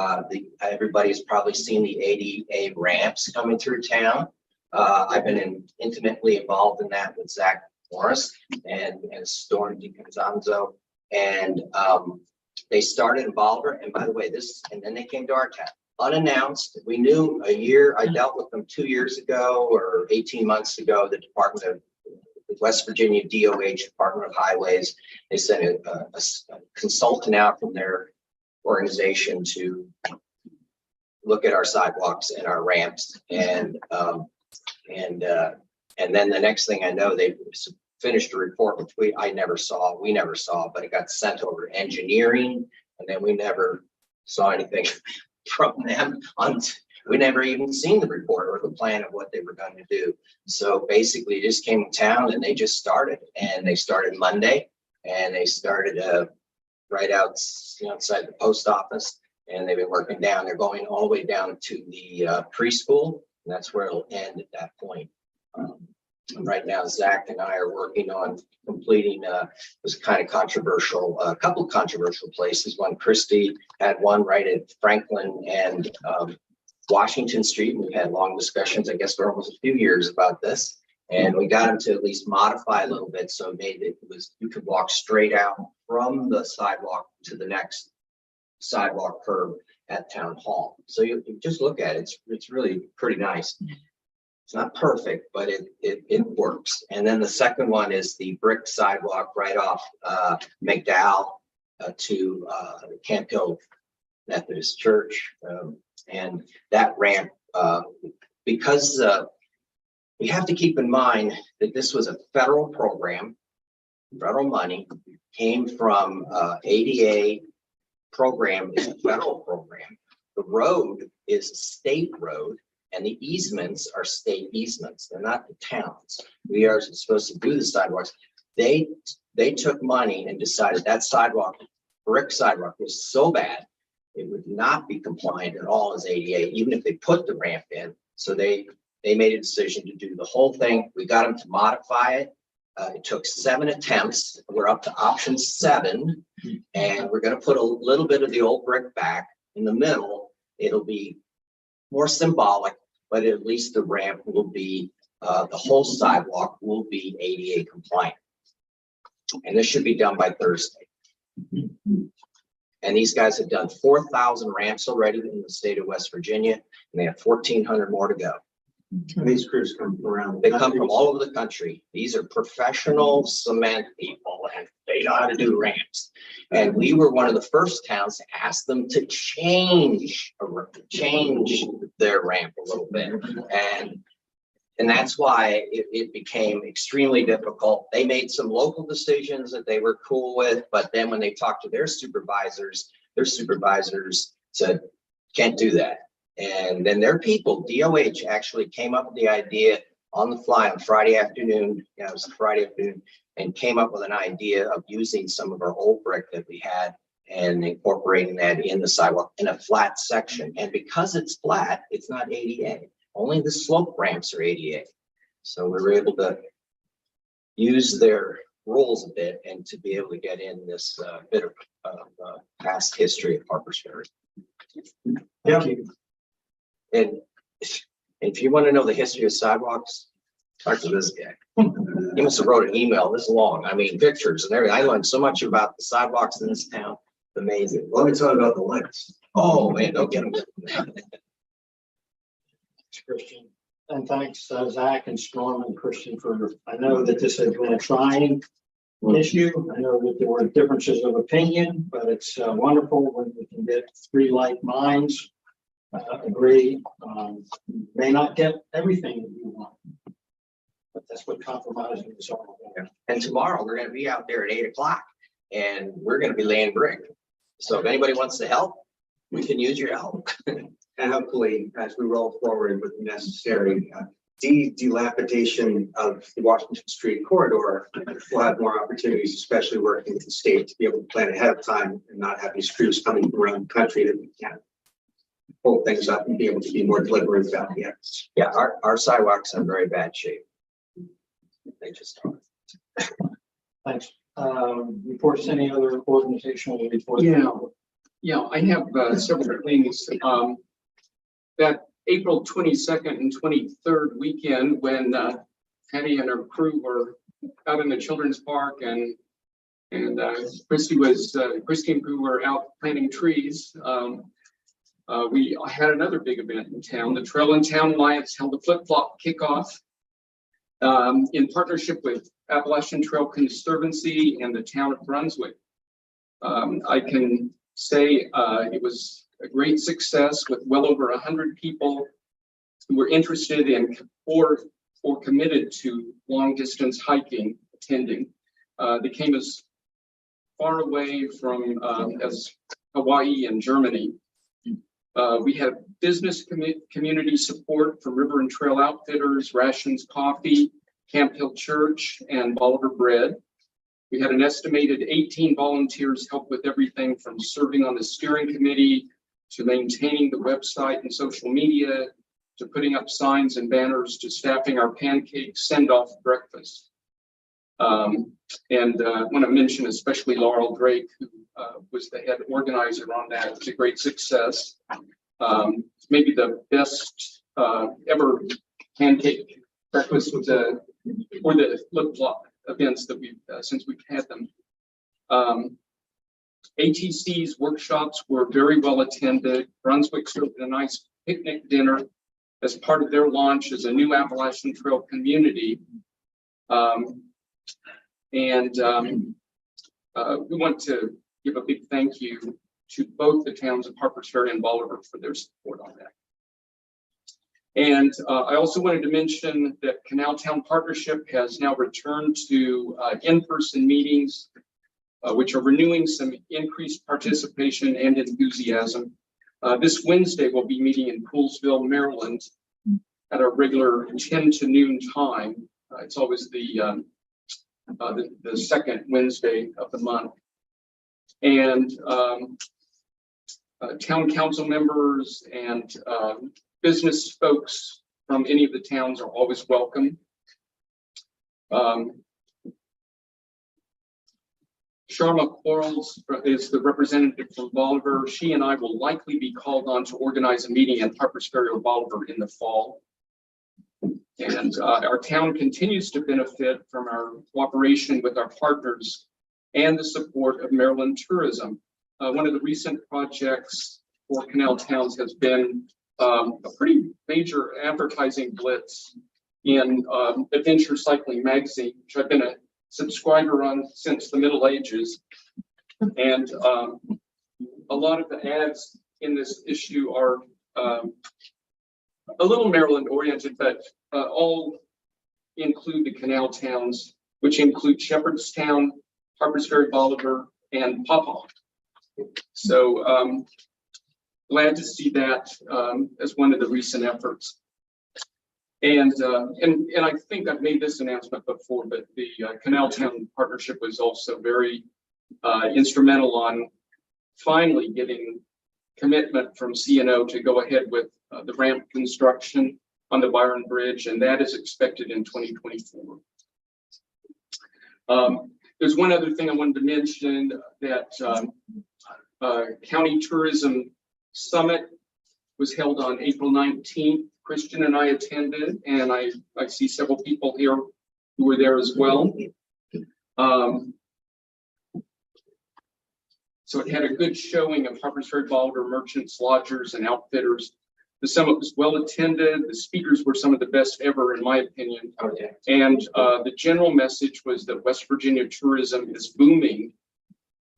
everybody's probably seen the ADA ramps coming through town. I've been intimately involved in that with Zach Morris and Storm DiConzanzo. And they started in Bolivar. And by the way, and then they came to our town. Unannounced. We knew I dealt with them 2 years ago or 18 months ago, the Department of West Virginia DOH, Department of Highways. They sent a consultant out from their organization to look at our sidewalks and our ramps. And then the next thing I know, they finished a report, which we never saw, but it got sent over to engineering. And then we never saw anything from them. We never even seen the report or the plan of what they were going to do. So basically just came to town and they just started, and they started Monday, and they started right outside the post office, and they've been working down. They're going all the way down to the preschool, and that's where it'll end at that point. Right now, Zach and I are working on completing was kind of controversial, a couple of controversial places. One, Christie had one right at Franklin and Washington Street. We've had long discussions, I guess, for almost a few years about this. And we got them to at least modify a little bit. So you could walk straight out from the sidewalk to the next sidewalk curb at Town Hall. So you just look at it, it's really pretty nice. It's not perfect, but it works. And then the second one is the brick sidewalk right off McDowell to Camp Hill Methodist Church. And that ramp, because we have to keep in mind that this was a federal program, federal money came from ADA program, is a federal program, The road is a state road and the easements are state easements. They're not the towns. We are supposed to do the sidewalks. They took money and decided that sidewalk, brick sidewalk, was so bad, it would not be compliant at all as ADA, even if they put the ramp in. So they made a decision to do the whole thing. We got them to modify it. It took 7 attempts. We're up to option 7, and we're going to put a little bit of the old brick back in the middle. It'll be more symbolic, but at least the ramp will be, the whole sidewalk will be ADA compliant. And this should be done by Thursday. And these guys have done 4,000 ramps already in the state of West Virginia, and they have 1,400 more to go. These crews come around. They come from all over the country. These are professional cement people, and they know how to do ramps. And we were one of the first towns to ask them to change their ramp a little bit. And that's why it became extremely difficult. They made some local decisions that they were cool with, but then when they talked to their supervisors said, can't do that. And then their people, DOH, actually came up with the idea on the fly on Friday afternoon. Yeah, it was a Friday afternoon, and came up with an idea of using some of our old brick that we had and incorporating that in the sidewalk in a flat section. And because it's flat, it's not ADA. Only the slope ramps are ADA. So we were able to use their rules a bit and to be able to get in this bit of past history of Harpers Ferry. Yeah. And if you want to know the history of sidewalks, talk to this guy. He must have wrote an email this long. I mean, pictures and everything. I learned so much about the sidewalks in this town. Amazing. Let me talk about the lights. Oh, man, don't get them. Christian. And thanks, Zach and Storm and Christian for, I know that this has been a trying issue. I know that there were differences of opinion, but it's wonderful when we can get 3 like minds agree. May not get everything that you want, but that's what compromising is all about. And tomorrow we're going to be out there at 8 o'clock and we're going to be laying brick. So if anybody wants to help, we can use your help. And hopefully, as we roll forward with the necessary dilapidation of the Washington Street corridor, we'll have more opportunities, especially working with the state, to be able to plan ahead of time and not have these crews coming from around the country that we can't pull things up and be able to be more deliberate about the efforts. Yeah, our sidewalks are in very bad shape. They just are. Thanks. Reports, any other organizational reports? Yeah, I have several things. That April 22nd and 23rd weekend, when Patty and her crew were out in the children's park, and Christy and crew were out planting trees. We had another big event in town. The Trail in Town Alliance held a flip-flop kickoff in partnership with Appalachian Trail Conservancy and the town of Brunswick. I can say it was a great success with well over 100 people who were interested in or committed to long distance hiking attending. They came as far away from as Hawaii and Germany. We had business community support from River and Trail Outfitters, Rations Coffee, Camp Hill Church, and Bolivar Bread. We had an estimated 18 volunteers help with everything from serving on the steering committee to maintaining the website and social media, to putting up signs and banners, to staffing our pancake send-off breakfast. And I want to mention especially Laurel Drake, who was the head organizer on that. It was a great success. Maybe the best ever pancake breakfast was for the flip-flop events that we've since we've had them. ATC's workshops were very well attended. Brunswick served a nice picnic dinner as part of their launch as a new Appalachian Trail community. We want to give a big thank you to both the towns of Harpers Ferry and Bolivar for their support on that. And I also wanted to mention that Canal Town Partnership has now returned to in-person meetings, which are renewing some increased participation and enthusiasm. This Wednesday, we'll be meeting in Poolsville, Maryland at our regular 10 to noon time. It's always the second Wednesday of the month. And town council members and business folks from any of the towns are always welcome. Sharma Quarles is the representative from Bolivar. She and I will likely be called on to organize a meeting in Harpers Ferry or Bolivar in the fall. And our town continues to benefit from our cooperation with our partners and the support of Maryland tourism. One of the recent projects for Canal Towns has been a pretty major advertising blitz in Adventure Cycling Magazine, which I've been a subscriber on since the Middle Ages. And a lot of the ads in this issue are a little Maryland oriented, but all include the Canal Towns, which include Shepherdstown, Harpers Ferry, Bolivar, and Pawpaw. So glad to see that as one of the recent efforts. And I think I've made this announcement before, but the Canal Town partnership was also very instrumental on finally getting commitment from CNO to go ahead with the ramp construction on the Byron Bridge, and that is expected in 2024. There's one other thing I wanted to mention, that County Tourism Summit was held on April 19th. Christian and I attended, and I see several people here who were there as well. So it had a good showing of Harpers Ferry Bolivar merchants, lodgers, and outfitters. The summit was well attended. The speakers were some of the best ever, in my opinion. Okay. And the general message was that West Virginia tourism is booming,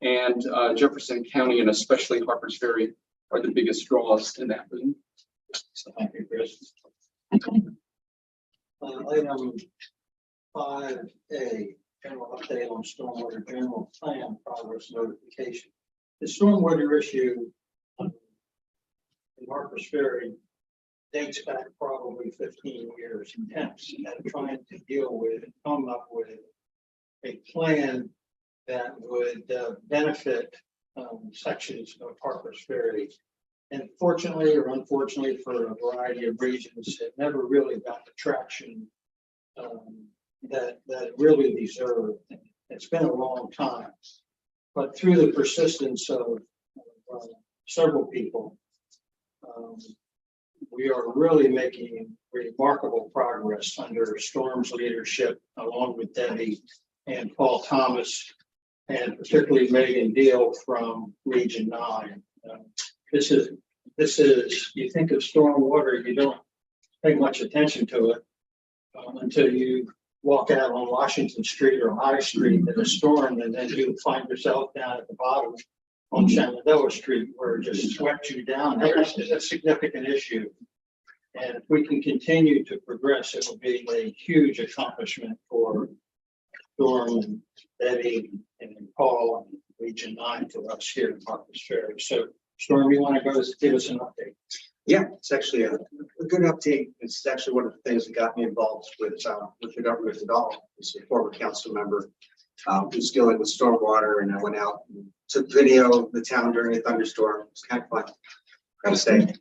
and Jefferson County and especially Harpers Ferry are the biggest draws in that boom. So thank you, Chris. Item 5A, general update on stormwater general plan progress notification. The stormwater issue in Harpers Ferry dates back probably 15 years in temps, and trying to deal with and come up with a plan that would benefit sections of Harpers Ferry. And fortunately or unfortunately, for a variety of reasons, it never really got the traction that it really deserved. It's been a long time, but through the persistence of several people, we are really making remarkable progress under Storm's leadership, along with Debbie and Paul Thomas, and particularly Megan Deal from Region 9. This is, you think of storm water, you don't pay much attention to it until you walk out on Washington Street or High Street in a storm, and then you find yourself down at the bottom on Shenandoah Street, where it just swept you down. It's a significant issue. And if we can continue to progress, it will be a huge accomplishment for Storm and Betty and Paul and Region 9 to us here in Harpers Ferry. So Storm, you want to go give us an update? Yeah, it's actually a good update. It's actually one of the things that got me involved with the government at all. As a former council member who's dealing with stormwater, and I went out and took video of the town during a thunderstorm. It was kind of fun, gotta say.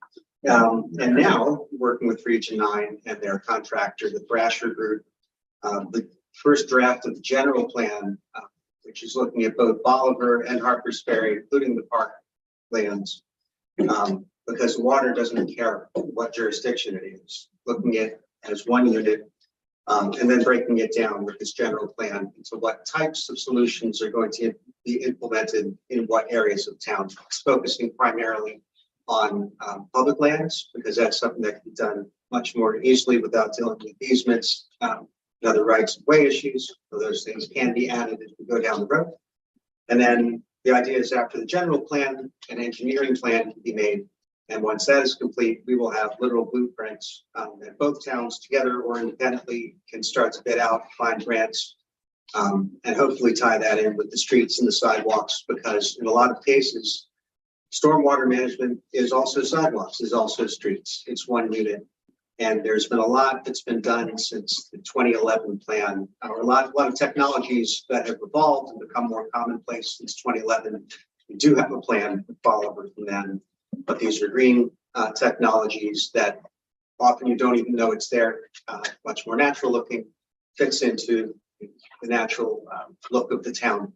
And now working with Region 9 and their contractor, the Brasher Group, the first draft of the general plan, which is looking at both Bolivar and Harpers Ferry, including the park lands, because water doesn't care what jurisdiction it is, looking at it as one unit, and then breaking it down with this general plan into what types of solutions are going to be implemented in what areas of town. It's focusing primarily on public lands, because that's something that can be done much more easily without dealing with easements, and other rights of way issues. So those things can be added as we go down the road. And then the idea is, after the general plan, an engineering plan can be made. And once that is complete, we will have literal blueprints that both towns together or independently can start to bid out, find grants, and hopefully tie that in with the streets and the sidewalks, because in a lot of cases, Stormwater management is also sidewalks, is also streets. It's one unit. And there's been a lot that's been done since the 2011 plan, or a lot of technologies that have evolved and become more commonplace since 2011. We do have a plan to follow over from then, but these are green technologies that often you don't even know it's there, much more natural looking, fits into the natural look of the town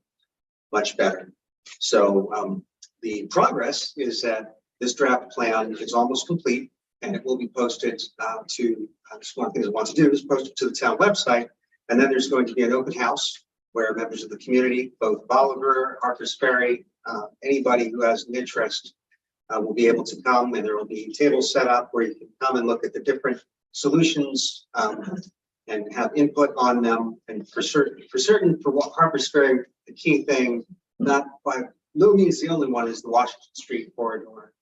much better. So the progress is that this draft plan is almost complete, and it will be posted to, just one thing I want to do is post it to the town website. And then there's going to be an open house where members of the community, both Bolivar, Harpers Ferry, anybody who has an interest will be able to come, and there will be tables set up where you can come and look at the different solutions and have input on them. And for what Harpers Ferry, the key thing, not by no means the only one, is the Washington Street corridor.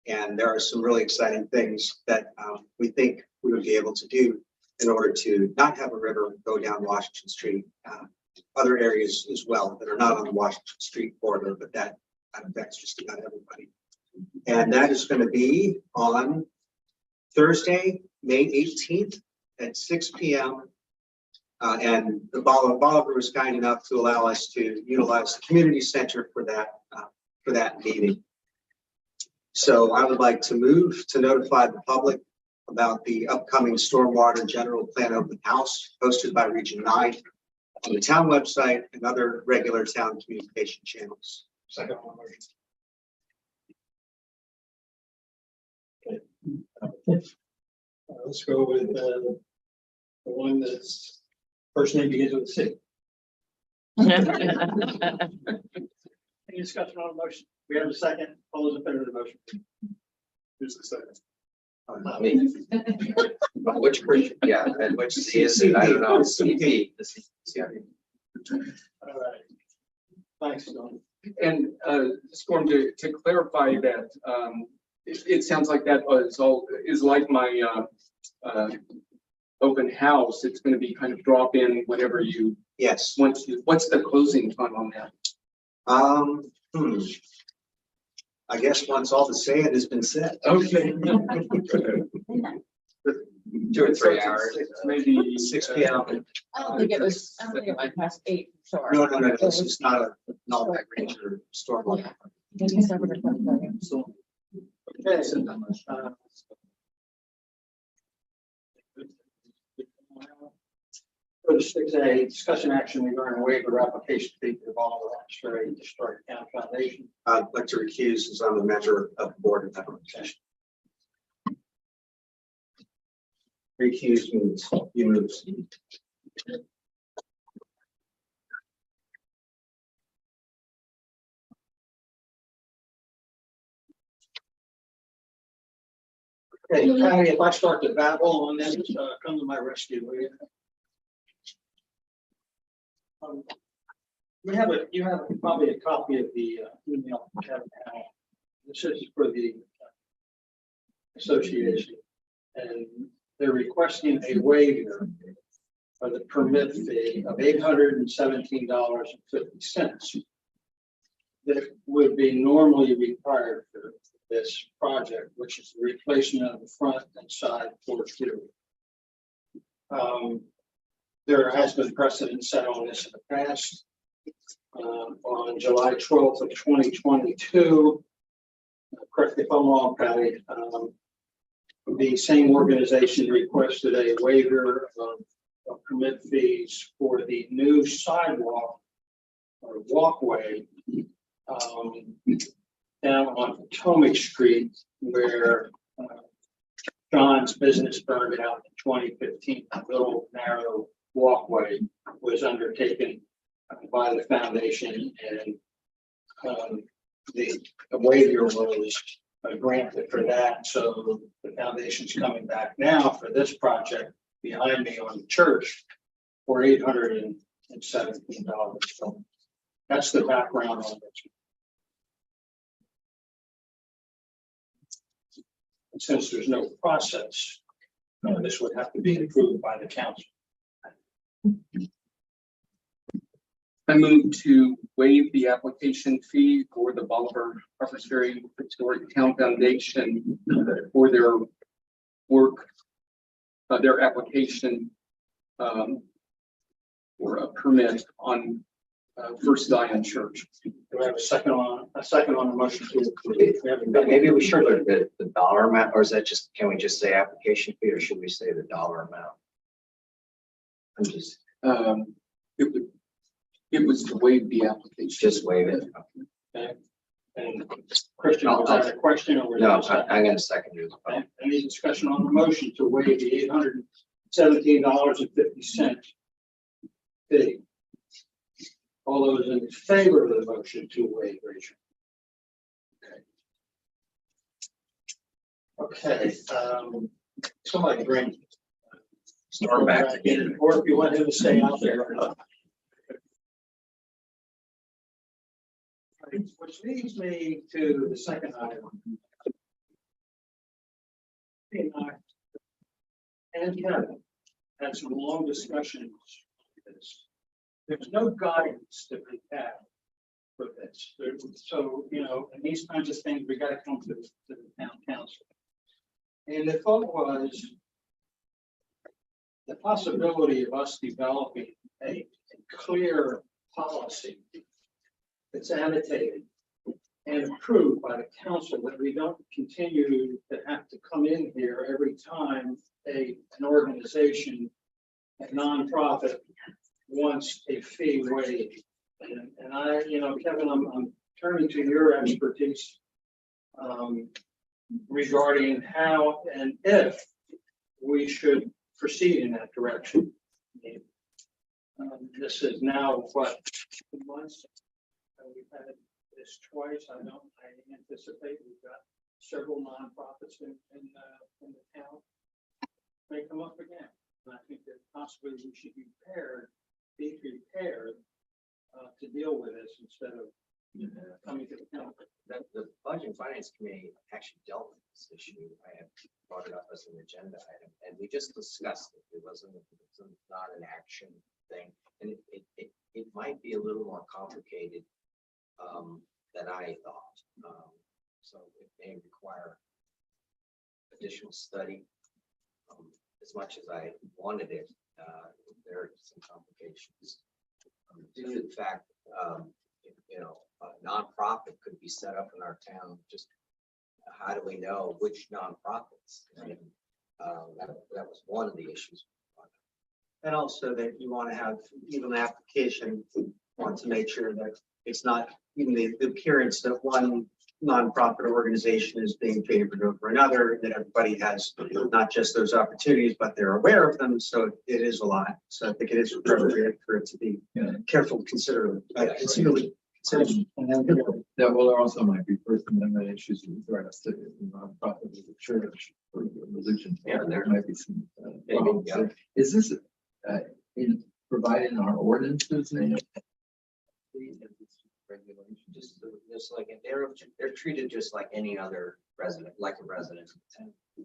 And there are some really exciting things that we think we would be able to do in order to not have a river go down Washington Street. Other areas as well that are not on the Washington Street corridor, but that affects just about everybody. And that is going to be on Thursday, May 18th at 6 p.m. And the Bolivar was kind enough to allow us to utilize the community center for that meeting. So I would like to move to notify the public about the upcoming stormwater general plan open house hosted by Region 9 on the town website and other regular town communication channels. Second. Let's go with the one that's first name begins with a C. Any discussion on the motion? We have a second. All those in favor of the motion? Who's the second? Not me. Which version? Yeah, and which C is it? I don't know. CP. All right. Thanks, Don. And just going to clarify that, it sounds like that is like my open house. It's going to be kind of drop in whenever you Yes. want to. What's the closing time on that? I guess once all the saying has been said. Okay. 2 or 3 hours. Maybe 6 p.m. I don't think it went past 8, sure. No, this is not a range or stormwater. Okay. For the 6A, discussion action regarding waiver application fee for the Bolivar Ferry Historic Town Foundation. I'd like to recuse as I'm a member of the board of that organization. Recuse means you move. Okay, Patty, if I start to babble on this, come to my rescue, will you? You have probably a copy of the email from Kevin Howell. This is for the association, and they're requesting a waiver for the permit fee of $817.50 that would be normally required for this project, which is the replacement of the front and side porch roof. There has been precedent set on this in the past. On July 12th of 2022, correct me if I'm wrong, Patty, the same organization requested a waiver of permit fees for the new sidewalk or walkway down on Potomac Street, where John's business burned out in 2015. A little narrow walkway was undertaken by the foundation, and the waiver was granted for that. So the foundation's coming back now for this project behind me on the church for $817. So that's the background on this. And since there's no process, this would have to be approved by the council. I move to waive the application fee for the Bolivar Harpers Ferry Historic Town Foundation for their work, their application for a permit on First Zion Church. Do we have a second on the motion to? Maybe we should look at the dollar amount, or is that just, can we just say application fee, or should we say the dollar amount? I'm just, It was to waive the application. just waive it. Okay. And Christian, was that a question or? was No, that a second? I'm gonna second you. Okay. Any discussion on the motion to waive the $817.50 fee? All those in favor of the motion to waive, raise your hand. Okay, somebody bring. Storm back in. Or if you want him to stay out there. Which leads me to the second item. And Kevin had some long discussions on this. There's no guidance that we have for this. So, you know, and these kinds of things, we got to come to the town council. And the thought was the possibility of us developing a clear policy that's annotated and approved by the council, that we don't continue to have to come in here every time an organization, a nonprofit wants a fee waived. And I, you know, Kevin, I'm turning to your expertise regarding how and if we should proceed in that direction. This is now what, 2 months? We've had this twice. I anticipate we've got several nonprofits in the town. May come up again. And I think that possibly we should be prepared to deal with this instead of coming to the council. The Budget and Finance Committee actually dealt with this issue. I have brought it up as an agenda item, and we just discussed it. It wasn't not an action thing, and it might be a little more complicated than I thought. So it may require additional study. As much as I wanted it, there are some complications. Due to the fact, you know, a nonprofit could be set up in our town. Just how do we know which nonprofits? And, that was one of the issues. And also that you want to have even an application, want to make sure that it's not even the appearance that one nonprofit organization is being favored over another, that everybody has not just those opportunities, but they're aware of them. So it is a lot. So I think it is appropriate for it to be careful to consider. That will also might be First Amendment issues with regards to the nonprofit of the church or the religion. Yeah, There might be some. Maybe, yeah. Is this in providing our ordinances now? Just like they're treated just like any other resident, like a resident.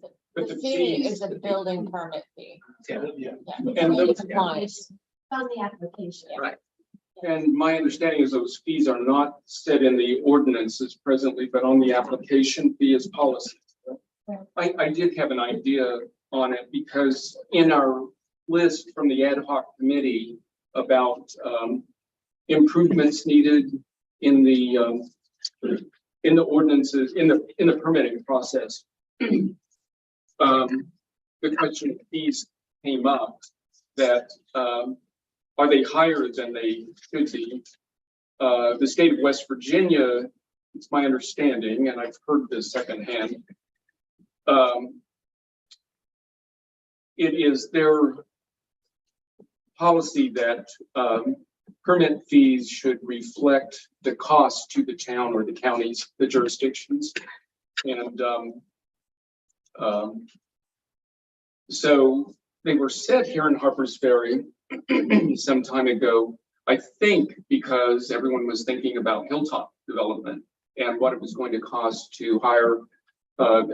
But The fee is a building permit fee. Yeah. Yeah. And It the- applies. On the application. Right. And my understanding is those fees are not set in the ordinances presently, but on the application fee is policy. I did have an idea on it because in our list from the ad hoc committee about improvements needed in the ordinances, in the permitting process, the question of fees came up that are they higher than they should be? The state of West Virginia, it's my understanding, and I've heard this secondhand, it is their policy that permit fees should reflect the cost to the town or the counties, the jurisdictions. And so they were set here in Harpers Ferry some time ago, I think because everyone was thinking about hilltop development and what it was going to cost to hire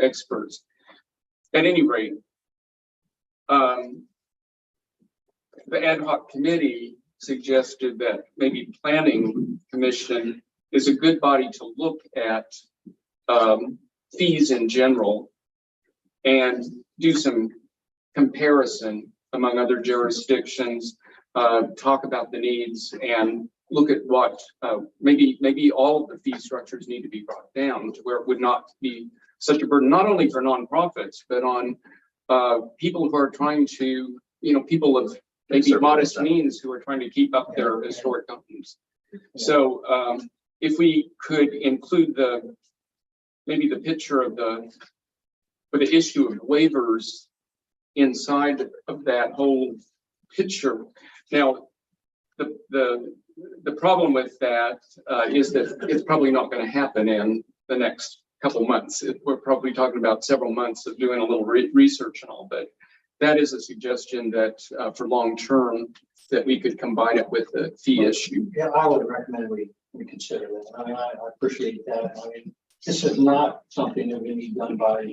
experts. At any rate, the ad hoc committee suggested that maybe planning commission is a good body to look at fees in general and do some comparison among other jurisdictions, talk about the needs and look at what maybe all of the fee structures need to be brought down to where it would not be such a burden, not only for nonprofits, but on people who are trying to, people of maybe modest means who are trying to keep up their historic homes. So if we could include maybe the picture of the issue of waivers inside of that whole picture. Now, the problem with that is that it's probably not going to happen in the next couple months. We're probably talking about several months of doing a little research and all, but that is a suggestion that for long term that we could combine it with the fee issue. Yeah, I would recommend we consider that. I mean, I appreciate that. I mean, this is not something that we need done by,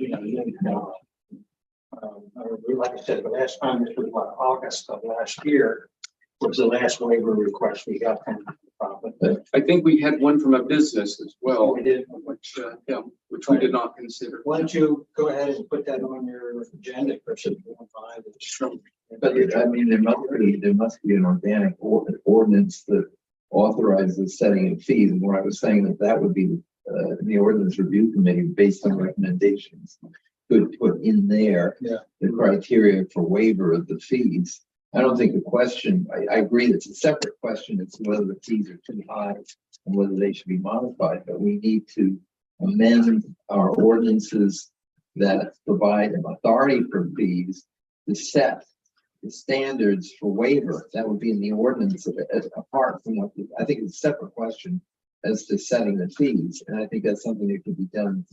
like I said, the last time, this was what, August of last year, was the last waiver request we got from the nonprofit. I think we had one from a business as well, We did. which we did not consider. Why don't you go ahead and put that on your agenda, Chris, if you want to. But I mean, there must be an organic ordinance that authorizes setting of fees. And what I was saying that would be the ordinance review committee, based on recommendations, could put in there the criteria for waiver of the fees. I don't think the question, I agree it's a separate question as to whether the fees are too high and whether they should be modified, but we need to amend our ordinances that provide an authority for fees to set the standards for waiver. That would be in the ordinance apart from what I think it's a separate question as to setting the fees. And I think that's something that could be done.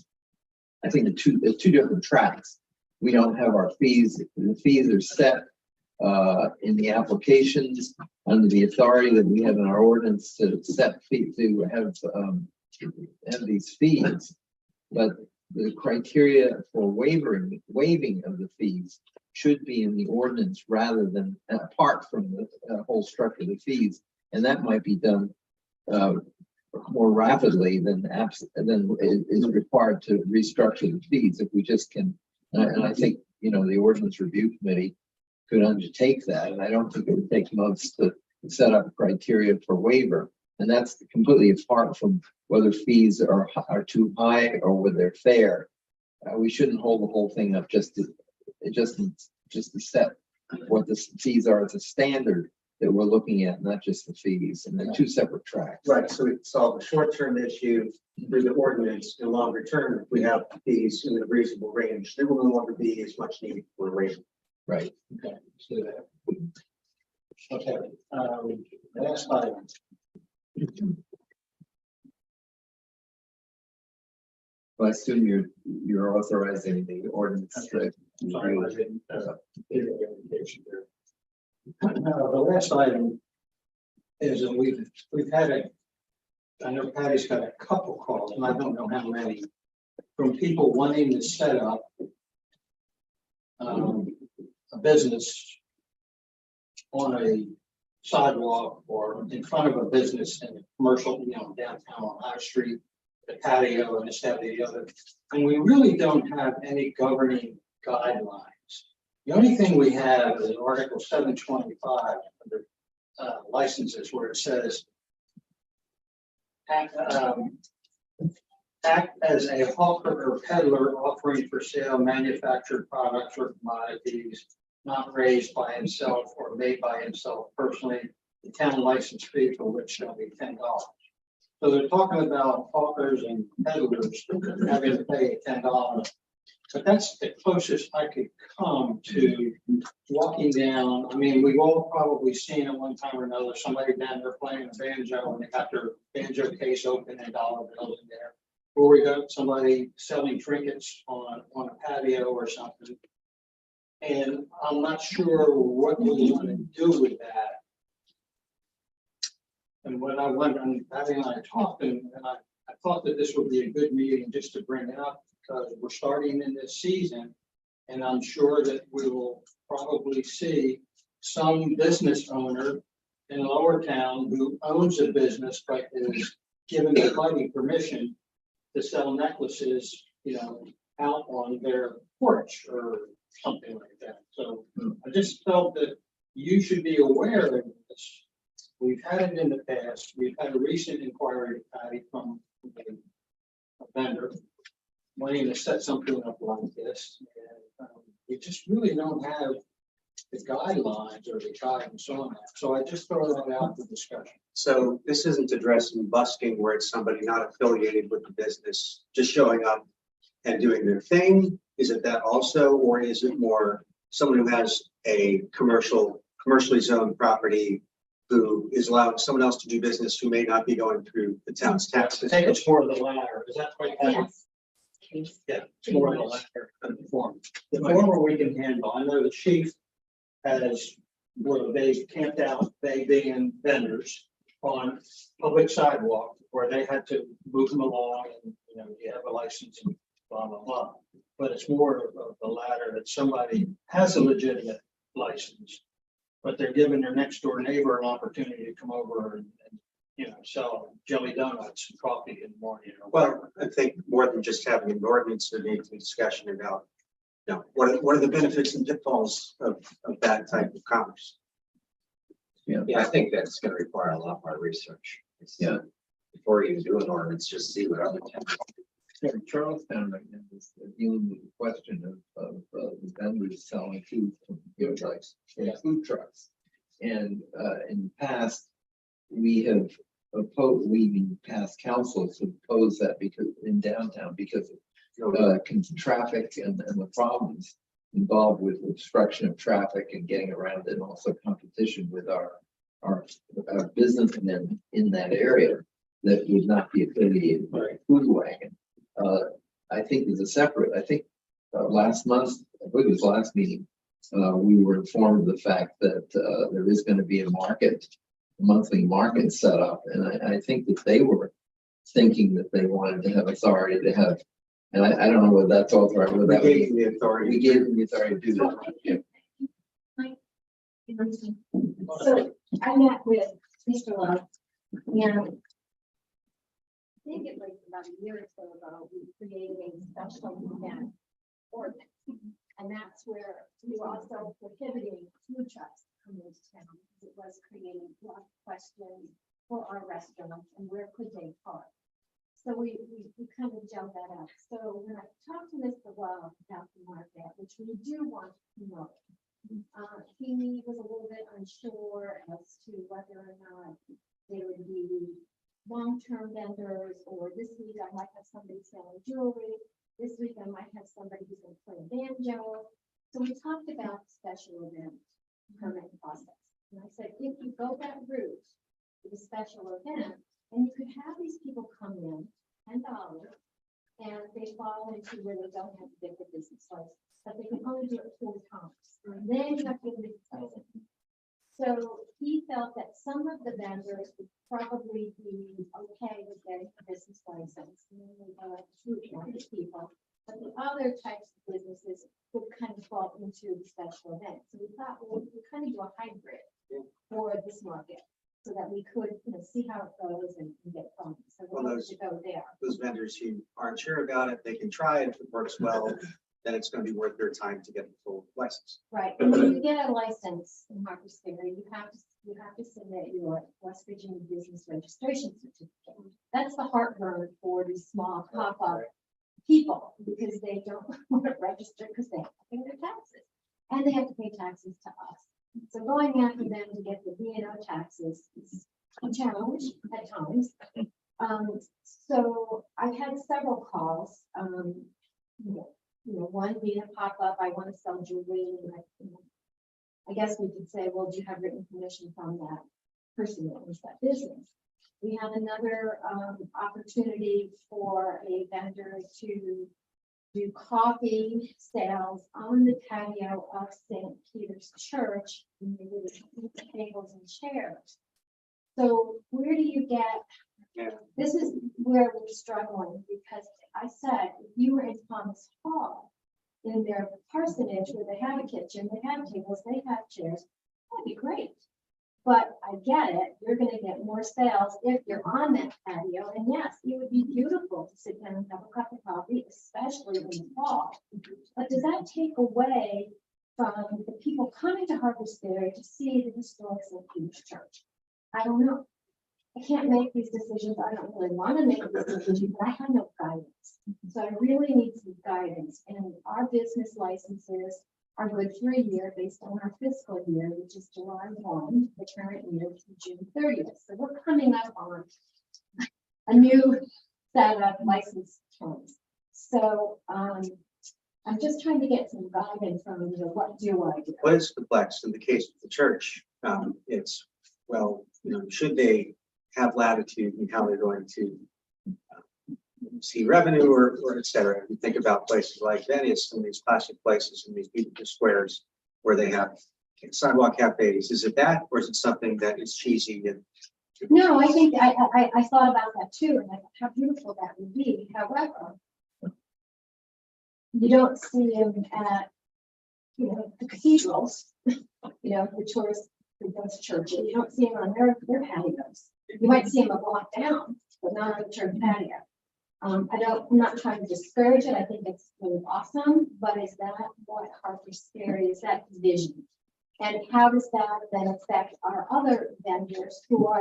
I think there's two different tracks. We don't have our fees. The fees are set in the applications under the authority that we have in our ordinance to set fee, to have these fees. But the criteria for waiving of the fees should be in the ordinance rather than apart from the whole structure of the fees. And that might be done more rapidly than is required to restructure the fees if we just can. And I think, the ordinance review committee could undertake that. And I don't think it would take months to set up criteria for waiver. And that's completely apart from whether fees are too high or whether they're fair. We shouldn't hold the whole thing up just to set what the fees are as a standard that we're looking at, not just the fees, and they're two separate tracks. Right, so we solve the short-term issue through the ordinance. In longer term, if we have fees in a reasonable range, there will no longer be as much need for a raise. Right. Okay, let's do that. Okay, last item. Well, I assume you're authorizing the ordinance. Sorry, I didn't give you the indication there. The last item is that we've had I know Patty's got a couple calls, and I don't know how many, from people wanting to set up a business on a sidewalk or in front of a business in a commercial, downtown on High Street, the patio and this, that, the other. And we really don't have any governing guidelines. The only thing we have is Article 725 under licenses, where it says act as a hawker or peddler offering for sale manufactured products or commodities not raised by himself or made by himself personally. The town license fee for which shall be $10. So they're talking about hawkers and peddlers having to pay $10. But that's the closest I could come to walking down. I mean, we've all probably seen at one time or another somebody down there playing a banjo and they got their banjo case open and dollar bills in there. Or we got somebody selling trinkets on a patio or something. And I'm not sure what we want to do with that. And when I went and Patty and I talked, and I thought that this would be a good meeting just to bring it up, because we're starting in this season, and I'm sure that we will probably see some business owner in Lower Town who owns a business but is given the mighty permission to sell necklaces, out on their porch or something like that. So I just felt that you should be aware of this. We've had it in the past. We've had a recent inquiry, Patty, from a vendor wanting to set something up like this. And we just really don't have the guidelines or the guidance on that. So I just throw that out for discussion. So this isn't addressing busking where it's somebody not affiliated with the business, just showing up and doing their thing? Is it that also, or is it more someone who has a commercially zoned property who is allowing someone else to do business who may not be going through the town's tax I think system? it's more of the latter. Is that right? Patty? Yes. Yeah, it's more of the latter than the former. The former we can handle. I know the chief has, where they camped out, they being vendors on public sidewalk where they had to move them along and, you have a license and blah, blah, blah. But it's more of the latter, that somebody has a legitimate license, but they're giving their next door neighbor an opportunity to come over and sell jelly donuts and coffee in the morning. Or Well, I think more than just having an ordinance, there needs to be discussion about, what are the benefits and pitfalls of that type of commerce? Yeah, I think that's gonna require a lot more research. Yeah. Before you do an ordinance, just see what other towns. Yeah, Charlestown right now is dealing with the question of the vendors selling food from, food trucks. And in the past, we have past councils have opposed that because in downtown, because of traffic and the problems involved with obstruction of traffic and getting around it, and also competition with our businessmen in that area that would not be affiliated with Food Wagon. I think there's a separate, last month, I believe it was last meeting, we were informed of the fact that there is going to be a monthly market set up. And I think that they were thinking that they wanted to have authority to have, and I don't know whether that's authorized. We gave them the authority. We gave them the authority to do that. Yeah. So I met with Mr. Love, and I think it was about a year or so ago, we created a special event ordinance. And that's where we were also prohibiting food trucks coming into town. It was creating a lot of questions for our restaurants and where could they park. So we kind of jumped that up. So when I talked to Mr. Love about the market, which we do want to promote, he was a little bit unsure as to whether or not they would be long-term vendors, or this week I might have somebody selling jewelry. This week I might have somebody who's going to play banjo. So we talked about special event permit process. And I said, if you go that route with a special event, and you could have these people come in $10, and they fall into where they don't have to get the business license, but they can only do it 4 times. And then you have to get the business license. So he felt that some of the vendors would probably be okay with getting a business license, mainly food market people. But the other types of businesses would kind of fall into the special event. So we thought, well, we kind of do a hybrid for this market so that we could, see how it goes and get going. So we wanted to go there. Those vendors who aren't sure about it, they can try it. If it works well, then it's going to be worth their time to get the full license. Right, and when you get a license in Harper's Ferry, you have to submit your West Virginia Business Registration Certificate. That's the heartburn for these small pop-up people, because they don't want to register because they have to pay their taxes. And they have to pay taxes to us. So going after them to get the B&O taxes is a challenge at times. So I've had several calls, one being a pop-up, I want to sell jewelry. I guess we could say, well, do you have written permission from that person that owns that business? We have another opportunity for a vendor to do coffee sales on the patio of St. Peter's Church, and they would tables and chairs. So where do you get, this is where we're struggling, because I said, if you were in Thomas Hall, in their parsonage where they have a kitchen, they have tables, they have chairs, that'd be great. But I get it, you're gonna get more sales if you're on that patio, and yes, it would be beautiful to sit down and have a cup of coffee, especially in the fall. But does that take away from the people coming to Harper's Ferry to see the historic St. Peter's Church? I don't know. I can't make these decisions. I don't really want to make these decisions, but I have no guidance. So I really need some guidance, and our business licenses are good for a year based on our fiscal year, which is July 1, the current year to June 30th. So we're coming up on a new set of license terms. So I'm just trying to get some guidance from you. What do I do? What is complex in the case of the church? It's, well, should they have latitude in how they're going to see revenue or et cetera? You think about places like Venice and these classic places and these beautiful squares where they have sidewalk cafes. Is it that, or is it something that is cheesy and? No, I think I thought about that too, and I thought how beautiful that would be. However, you don't see them at, the cathedrals, the tourists, those churches. You don't see them on their patios. You might see them a block down, but not on the church patio. I'm not trying to discourage it. I think it's really awesome, but is that what Harper's Ferry is, that vision? And how does that then affect our other vendors who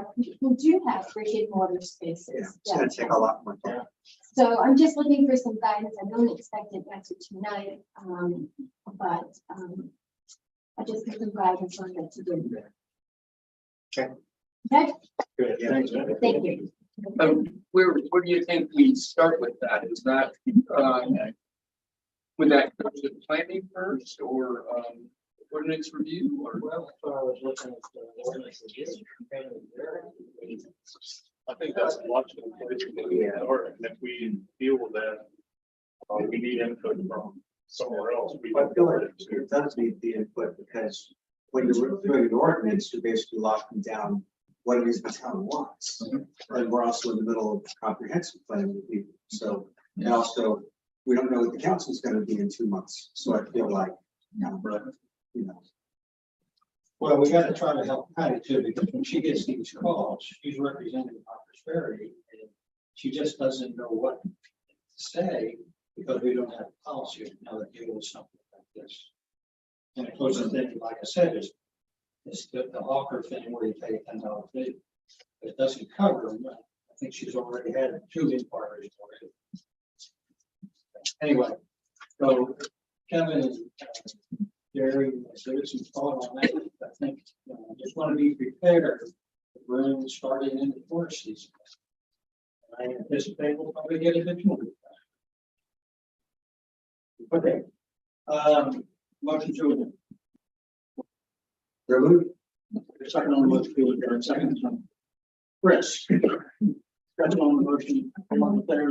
do have brick and mortar spaces? Yeah, it's gonna take a lot more time. So I'm just looking for some guidance. I don't expect an answer tonight, but I just need some guidance on what to do. Okay. Okay, Good, thanks. thank you. Where do you think we start with that? Is that, would that go to planning first or, ordinance review or? Well, I was looking at the ordinance review. I think that's a logical place to do it, or and if we feel that we need input from somewhere else, we. I feel like it does need the input because when you're doing an ordinance, you're basically locking down what it is the town wants. And we're also in the middle of comprehensive plan review. So, and also, we don't know what the council's gonna be in 2 months. So I feel like, Well, we gotta try to help Patty too, because when she gets these calls, she's representing Harper's Ferry, and she just doesn't know what to say because we don't have a policy now that deals with something like this. And of course, the thing, like I said, is the hawker thing where you pay a $10 fee. It doesn't cover them. I think she's already had 2 inquiries already. Anyway, so Kevin and Jerry, so there's some thought on that. I think, I just want to be prepared. We're starting in the tourist season. And I anticipate we'll probably get a bit more. Okay. Motion to adjourn. Second on the motion to adjourn. Second. Chris. Second on the motion. All in favor?